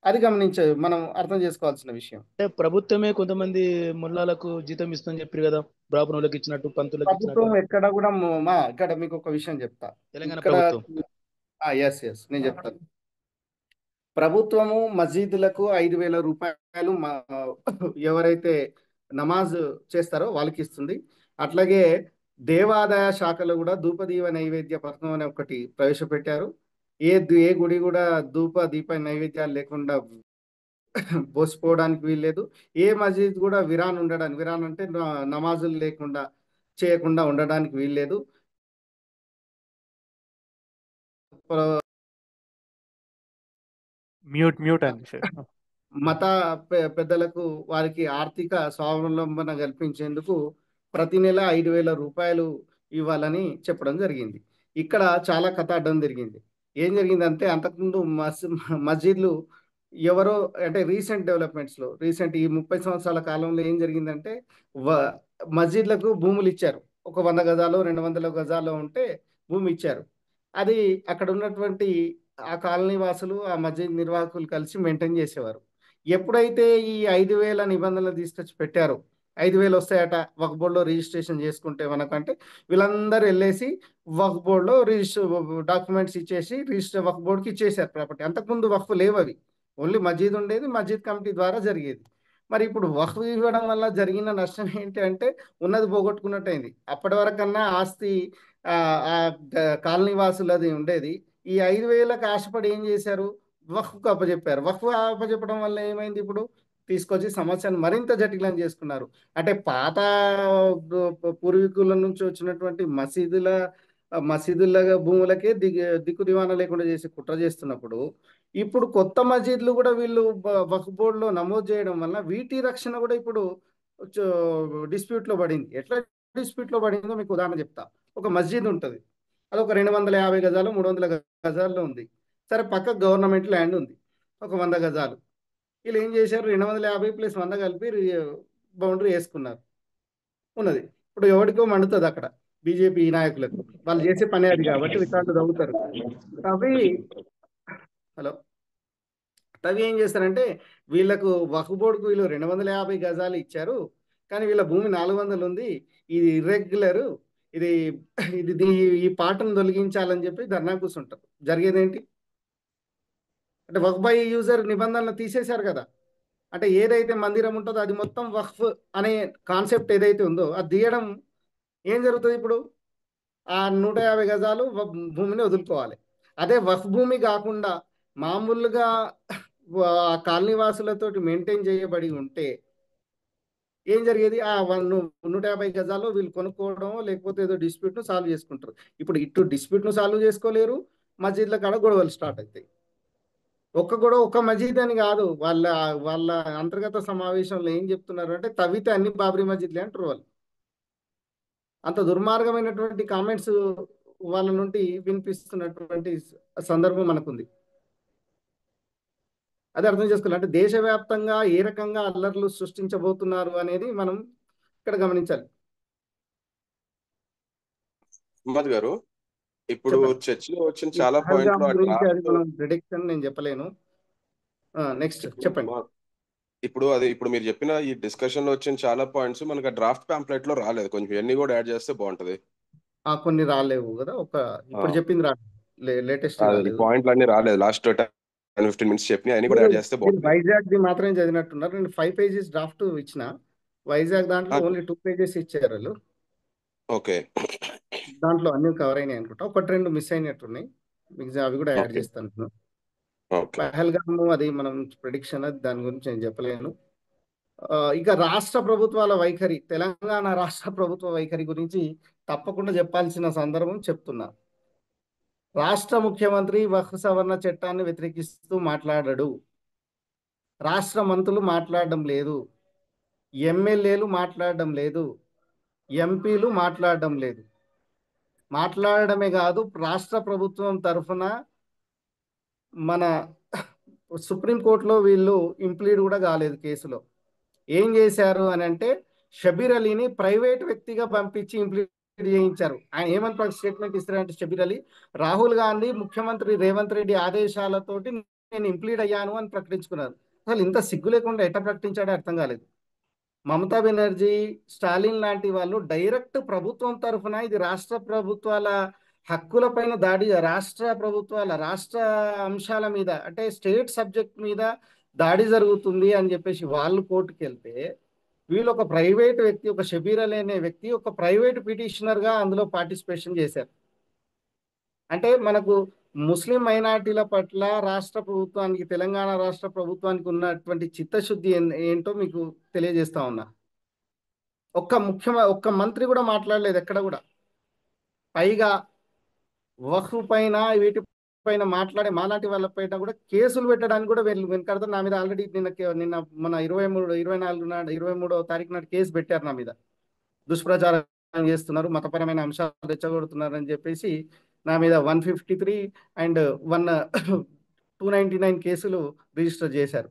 అది మనం అర్థం చేసుకోవాల్సిన విషయం. అంటే ప్రభుత్వమే కొంతమంది ముల్లాలకు జీతం ఇస్తుందని చెప్పారు కదా, బ్రాహ్మణులకు ఇచ్చినట్టు, పంతులకు ప్రభుత్వం ఇచ్చినట్టు. ఎక్కడ కూడా ఇక్కడ మీకు ఒక విషయం చెప్తా. తెలంగాణ ఇక్కడ ప్రభుత్వం ఎస్ నేను చెప్తాను. ప్రభుత్వము మసీదులకు 5,000 రూపాయలు ఎవరైతే నమాజ్ చేస్తారో వాళ్ళకి ఇస్తుంది. అట్లాగే దేవాదాయ శాఖలో కూడా ధూపదీప నైవేద్య పథకం అనే ఒకటి ప్రవేశపెట్టారు. ఏ గుడి కూడా దీప నైవేద్యాలు లేకుండా పోసిపోవడానికి వీల్లేదు. ఏ మసీద్ కూడా విరాన్ అంటే నమాజులు లేకుండా చేయకుండా ఉండడానికి వీల్లేదు. మ్యూట్ అండి సార్. మత పెద్దలకు వారికి ఆర్థిక స్వావలంబన కల్పించేందుకు ప్రతి నెల 5,000 రూపాయలు ఇవ్వాలని చెప్పడం జరిగింది. ఇక్కడ చాలా కథ అడ్డం జరిగింది. ఏం జరిగిందంటే అంతకుముందు మస్జిద్లు ఎవరో అంటే రీసెంట్ ఈ 30 సంవత్సరాల కాలంలో ఏం జరిగిందంటే మస్జిద్లకు భూములు ఇచ్చారు. ఒక 100 గజాలు 200 గజాలు ఉంటే భూమి ఇచ్చారు. అది అక్కడ ఉన్నటువంటి ఆ కాలనీ వాసులు ఆ మస్జిద్ నిర్వాహకులు కలిసి మెయింటైన్ చేసేవారు. ఎప్పుడైతే ఈ 5,000 నిబంధనలు తీసుకొచ్చి పెట్టారో 5,000 వస్తాయట వక్ఫ్ బోర్డులో రిజిస్ట్రేషన్ చేసుకుంటే మనకంటే వీళ్ళందరూ వెళ్ళేసి వక్ఫ్ బోర్డులో డాక్యుమెంట్స్ ఇచ్చేసి వక్ఫ్ బోర్డుకి ఇచ్చేసారు ప్రాపర్టీ. అంతకుముందు వక్ఫ్ లేవు, అవి ఓన్లీ మస్జిద్ ఉండేది, మస్జిద్ కమిటీ ద్వారా జరిగేది. మరి ఇప్పుడు వక్ఫ్ ఇవ్వడం వల్ల జరిగిన నష్టం ఏంటి అంటే ఉన్నది పోగొట్టుకున్నట్టయింది. అప్పటి వరకన్నా ఆస్తి ఆ కాలనీ వాసులది ఉండేది. ఈ 5,000కి ఆశపడి ఏం చేశారు, వక్ఫ్కు అప్పచెప్పారు. వక్ఫ్ అప్పచెప్పడం వల్ల ఏమైంది, ఇప్పుడు తీసుకొచ్చి సమస్యను మరింత జటిలం చేసుకున్నారు. అంటే పాత పూర్వీకుల నుంచి వచ్చినటువంటి మసీదుల భూములకే దిక్కు దివానా లేకుండా చేసి కుట్ర చేస్తున్నప్పుడు ఇప్పుడు కొత్త మసీదులు కూడా వీళ్ళు వక్ఫ్ బోర్డులో నమోదు చేయడం వల్ల వీటి రక్షణ కూడా ఇప్పుడు డిస్ప్యూట్లో పడింది. ఎట్లా డిస్ప్యూట్లో పడిందో మీకు ఉదాహరణ చెప్తా. ఒక మస్జిద్ ఉంటుంది, అది ఒక 250 గజాలు 300 గజాల్లో ఉంది. సరే, పక్క గవర్నమెంట్ ల్యాండ్ ఉంది ఒక 100 గజాలు. వీళ్ళు ఏం చేశారు, 250 + 100 కలిపి బౌండరీ వేసుకున్నారు. ఉన్నది ఇప్పుడు ఎవరికో మండుతుంది అక్కడ, బీజేపీ నాయకులకు. వాళ్ళు చేసే పని అది కాబట్టి విచారణ తవ్వుతారు. తవి ఏం చేస్తారంటే వీళ్ళకు వక్ఫ్ బోర్డుకు వీళ్ళు 250 గజాలు ఇచ్చారు, కానీ వీళ్ళ భూమి 400 ఉంది, ఇది ఇర్రెగ్యులర్, ఇది ఈ పాటను తొలగించాలని చెప్పి ధర్నా కూర్చుంటారు. జరిగేదేంటి అంటే వక్ఫ్ బై యూజర్ నిబంధనలు తీసేశారు కదా. అంటే ఏదైతే మందిరం ఉంటుందో అది మొత్తం వక్ఫ్ అనే కాన్సెప్ట్ ఏదైతే ఉందో అది తీయడం ఏం జరుగుతుంది, ఇప్పుడు ఆ 150 గజాలు భూమిని వదులుకోవాలి. అదే వక్ఫ్ భూమి కాకుండా మామూలుగా కాలనీ వాసులతోటి మెయింటైన్ చేయబడి ఉంటే ఏం జరిగేది, ఆ 150 గజాల్లో వీళ్ళు కొనుక్కోవడం లేకపోతే ఏదో డిస్ప్యూట్ను సాల్వ్ చేసుకుంటారు. ఇప్పుడు ఇటు డిస్ప్యూట్ను సాల్వ్ చేసుకోలేరు, మస్జిద్ల కాడ గొడవలు స్టార్ట్ అవుతాయి. ఒక్క మస్జిద్ అని కాదు, వాళ్ళ అంతర్గత సమావేశంలో ఏం చెప్తున్నారు అంటే తవ్వితే అన్ని బాబ్రీ మస్జిద్లే అంటారు వాళ్ళు. అంత దుర్మార్గమైనటువంటి కామెంట్స్ వాళ్ళ నుండి వినిపిస్తున్నటువంటి సందర్భం మనకుంది. అది అర్థం చేసుకోవాలి. అంటే దేశవ్యాప్తంగా ఏ రకంగా అల్లర్లు సృష్టించబోతున్నారు అనేది మనం ఇక్కడ గమనించాలి. మహమ్మద్ గారు, ఇప్పుడు చెప్పండి. చర్చలో వచ్చిన ఈ చాలా పహల్గామ్ పాయింట్లు ఆ గురించి అది డ్రాఫ్ట్ మనం ప్రిడిక్షన్ నేను చెప్పలేను. నెక్స్ట్ చెప్పండి. ఇప్పుడు మీరు చెప్పిన ఈ డిస్కషన్ లో వచ్చిన చాలా పాయింట్స్ మనకు ఆ డ్రాఫ్ట్ ప్యాంప్లెట్ లో రాలేదు. కొంచెం ఇవన్నీ కూడా యాడ్ చేస్తే బాగుంటది. కొన్ని రాలేవు కదా, ఇప్పుడు చెప్పింది రాలేదు, లేటెస్ట్ ఈ రాలేదు. పాయింట్లు అన్ని రాలేదు. లాస్ట్ 10-15 మినిట్స్ చెప్పిన అన్ని కూడా మీరు యాడ్ చేస్తే మీరు బాగుంటది. వైజాగ్ ది మాత్రమే చదివినట్టున్నారు. నేను 5 పేజెస్ డ్రాఫ్ట్ ఇచ్చిన, వైజాగ్ దాంట్లో ఆ, ఓన్లీ 2 పేజెస్ ఇచ్చారు వాళ్ళు. ఓకే దాంట్లో అన్ని కవర్ అయినాయి అనుకుంటా, ఒకటి రెండు మిస్ అయినట్టున్నాయి. మీకు అవి కూడా యాడ్ ఓకే చేస్తాను. ఓకే పహల్గామ్ అది మనం ప్రిడిక్షన్, దాని గురించి నేను చెప్పలేను. ఇక రాష్ట్ర ప్రభుత్వాల వైఖరి, తెలంగాణ రాష్ట్ర ప్రభుత్వ వైఖరి గురించి తప్పకుండా చెప్పాల్సిన సందర్భం చెప్తున్నా. రాష్ట్ర ముఖ్యమంత్రి వక్ఫ్ సవరణ చట్టాన్ని వ్యతిరేకిస్తూ మాట్లాడాడు. రాష్ట్ర మంత్రులు మాట్లాడడం లేదు, ఎమ్మెల్యేలు మాట్లాడడం లేదు, ఎంపీలు మాట్లాడడం లేదు. మాట్లాడడమే కాదు, రాష్ట్ర ప్రభుత్వం తరఫున మన సుప్రీంకోర్టులో వీళ్ళు ఇంప్లీడ్ కూడా కాలేదు కేసులో. ఏం చేశారు అని అంటే, షబీర్ అలీని ప్రైవేట్ వ్యక్తిగా పంపించి ఇంప్లీడ్ చేయించారు. ఆయన ఏమని స్టేట్మెంట్ ఇస్తారంటే, షబీర్ అలీ రాహుల్ గాంధీ ముఖ్యమంత్రి రేవంత్ రెడ్డి ఆదేశాలతోటి నేను ఇంప్లీడ్ అయ్యాను అని ప్రకటించుకున్నారు. అసలు ఇంత సిగ్గు లేకుండా ఎట్లా ప్రకటించాడో అర్థం కాలేదు. మమతా బెనర్జీ, స్టాలిన్ లాంటి వాళ్ళు డైరెక్ట్ ప్రభుత్వం తరఫున ఇది రాష్ట్ర ప్రభుత్వాల హక్కుల పైన దాడి, రాష్ట్ర ప్రభుత్వాల రాష్ట్ర అంశాల మీద అంటే స్టేట్ సబ్జెక్ట్ మీద దాడి జరుగుతుంది అని చెప్పేసి వాళ్ళు కోర్టుకు వెళ్తే, వీళ్ళు ఒక ప్రైవేట్ వ్యక్తి, ఒక షబీర్ అలీ అనే వ్యక్తి ఒక ప్రైవేట్ పిటిషనర్ గా అందులో పార్టిసిపేషన్ చేశారు. అంటే మనకు ముస్లిం మైనార్టీల పట్ల రాష్ట్ర ప్రభుత్వానికి, తెలంగాణ రాష్ట్ర ప్రభుత్వానికి ఉన్నటువంటి చిత్తశుద్ధి ఏంటో మీకు తెలియజేస్తా ఉన్నా. ఒక్క మంత్రి కూడా మాట్లాడలేదు ఎక్కడ కూడా. పైగా వక్ఫ్ పైన వీటి పైన మాట్లాడే మాలాంటి వాళ్ళపైన కూడా కేసులు పెట్టడానికి కూడా వీళ్ళు వెనకాడతారు. నా మీద ఆల్రెడీ నిన్న మన 23వ తారీఖు నాడు కేసు పెట్టారు నా మీద. దుష్ప్రచారం చేస్తున్నారు, మతపరమైన అంశాలు రెచ్చగొడుతున్నారు అని చెప్పేసి నా మీద 153 అండ్ 299 కేసులు రిజిస్టర్ చేశారు.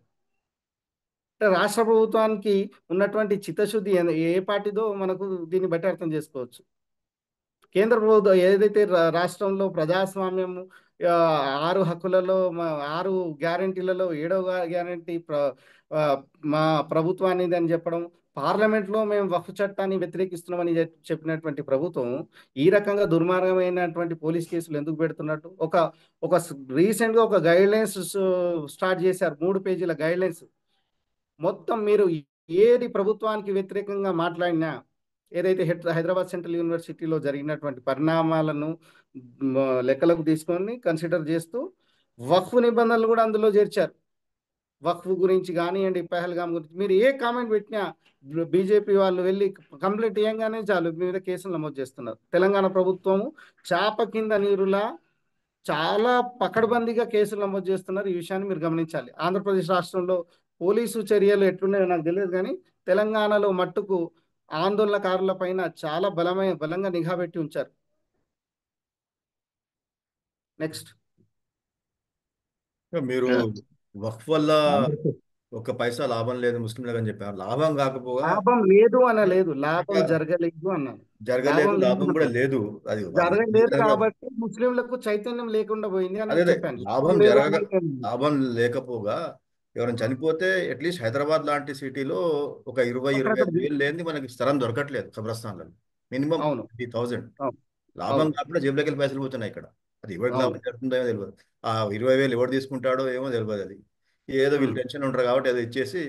రాష్ట్ర ప్రభుత్వానికి ఉన్నటువంటి చిత్తశుద్ధి ఏ పార్టీదో మనకు దీన్ని బట్టి అర్థం చేసుకోవచ్చు. కేంద్ర ప్రభుత్వం ఏదైతే రాష్ట్రంలో ప్రజాస్వామ్యం 6 హక్కులలో 6 గ్యారంటీలలో 7వ గ్యారంటీ మా ప్రభుత్వాన్ని అని చెప్పడం, పార్లమెంట్లో మేము వక్ఫ్ చట్టాన్ని వ్యతిరేకిస్తున్నామని చెప్పినటువంటి ప్రభుత్వం ఈ రకంగా దుర్మార్గమైనటువంటి పోలీస్ కేసులు ఎందుకు పెడుతున్నట్టు? ఒక రీసెంట్ గా ఒక గైడ్ లైన్స్ స్టార్ట్ చేశారు, 3 పేజీల గైడ్ లైన్స్. మొత్తం మీరు ఏది ప్రభుత్వానికి వ్యతిరేకంగా మాట్లాడినా, ఏదైతే హైదరాబాద్ సెంట్రల్ యూనివర్సిటీలో జరిగినటువంటి పరిణామాలను లెక్కలకు తీసుకొని కన్సిడర్ చేస్తూ వక్ఫ్ నిబంధనలు కూడా అందులో చేర్చారు. వక్ఫ్ గురించి కానివ్వండి, పహల్గామ్ గురించి మీరు ఏ కామెంట్ పెట్టినా బీజేపీ వాళ్ళు వెళ్ళి కంప్లైంట్ ఇవ్వగానే చాలు మీద కేసులు నమోదు చేస్తున్నారు. తెలంగాణ ప్రభుత్వము చాప కింద నీరులా చాలా పకడ్బందీగా కేసులు నమోదు చేస్తున్నారు. ఈ విషయాన్ని మీరు గమనించాలి. ఆంధ్రప్రదేశ్ రాష్ట్రంలో పోలీసు చర్యలు ఎట్లున్నాయో నాకు తెలియదు, కానీ తెలంగాణలో మట్టుకు ఆందోళనకారుల పైన చాలా బలంగా నిఘా పెట్టి ఉంచారు. నెక్స్ట్. మీరు వక్ఫ్ వల్ల ఒక పైసా లాభం లేదు ముస్లింలకు అని చెప్పారు. లాభం కాకపోగా లాభం లేదు అనలేదు, లాభం జరగలేదు అన్నాను. జరగలేదు, లాభం కూడా లేదు. అది జరగలేదు కాబట్టి ముస్లింలకు చైతన్యం లేకుండా పోయింది అని అదే చెప్పాను. లాభం లేకపోగా ఎవరైనా చనిపోతే అట్లీస్ట్ హైదరాబాద్ లాంటి సిటీలో ఒక 20-25 వేలు లేని మనకి స్థలం దొరకట్లేదు కబ్రస్థాన్లలో. మినిమం 30,000. లాభం కాకుండా జేబులోకి వెళ్ళి పైసలు పోతున్నాయి ఇక్కడ. అది ఎవరికి లాభం జరుగుతుందో తెలియదు. ఆ 20,000 ఎవరు తీసుకుంటాడో ఏమో తెలియదు. అది ఏదో వీళ్ళు టెన్షన్ ఉంటారు కాబట్టి ఏదో ఇచ్చేసి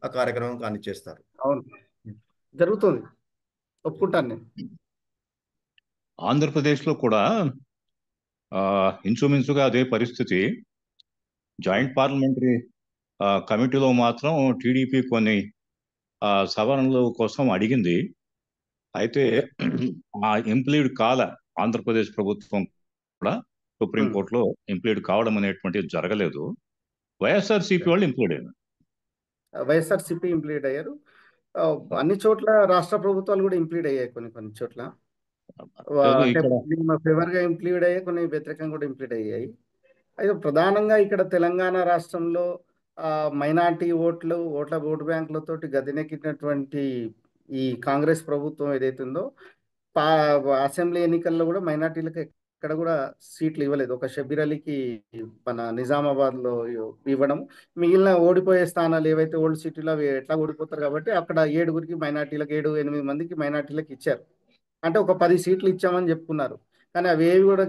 ఆ కార్యక్రమం కానిచ్చేస్తారు. అవును, జరుగుతుంది, ఒప్పుకుంటాను నేను. ఆంధ్రప్రదేశ్లో కూడా ఇంచుమించుగా అదే పరిస్థితి. జాయింట్ పార్లమెంటరీ కమిటీలో మాత్రం టీడీపీ కొన్ని సవరణల కోసం అడిగింది. అయితే ఆ ఇంప్లీడ్ కాల ఆంధ్రప్రదేశ్ ప్రభుత్వం కూడా సుప్రీంకోర్టులో ఇంప్లీడ్ కావడం అనేటువంటిది జరగలేదు. వైఎస్ఆర్సీపీ వాళ్ళు ఇంప్లీడ్ అయ్యారు. వైఎస్ఆర్సీపీ ఇంప్లీడ్ అయ్యారు. అన్ని చోట్ల రాష్ట్ర ప్రభుత్వాలు కూడా ఇంప్లీడ్ అయ్యాయి. కొన్ని చోట్ల ఫేవర్ గా ఇంప్లీడ్ అయ్యాయి, కొన్ని వ్యతిరేకంగా కూడా ఇంప్లీడ్ అయ్యాయి. అయితే ప్రధానంగా ఇక్కడ తెలంగాణ రాష్ట్రంలో మైనార్టీ ఓటు బ్యాంకులతోటి గదినెక్కినటువంటి ఈ కాంగ్రెస్ ప్రభుత్వం ఏదైతే ఉందో, అసెంబ్లీ ఎన్నికల్లో కూడా మైనార్టీలకు ఎక్కడ కూడా సీట్లు ఇవ్వలేదు. ఒక షబీర్ అలీకి మన నిజామాబాద్ లో ఇవ్వడం, మిగిలిన ఓడిపోయే స్థానాలు ఏవైతే ఓల్డ్ సిటీలో అవి ఎట్లా ఓడిపోతారు కాబట్టి అక్కడ 7 మైనార్టీలకు 7-8 మందికి మైనార్టీలకు ఇచ్చారు. అంటే ఒక 10 సీట్లు ఇచ్చామని చెప్పుకున్నారు, కానీ అవి ఏవి కూడా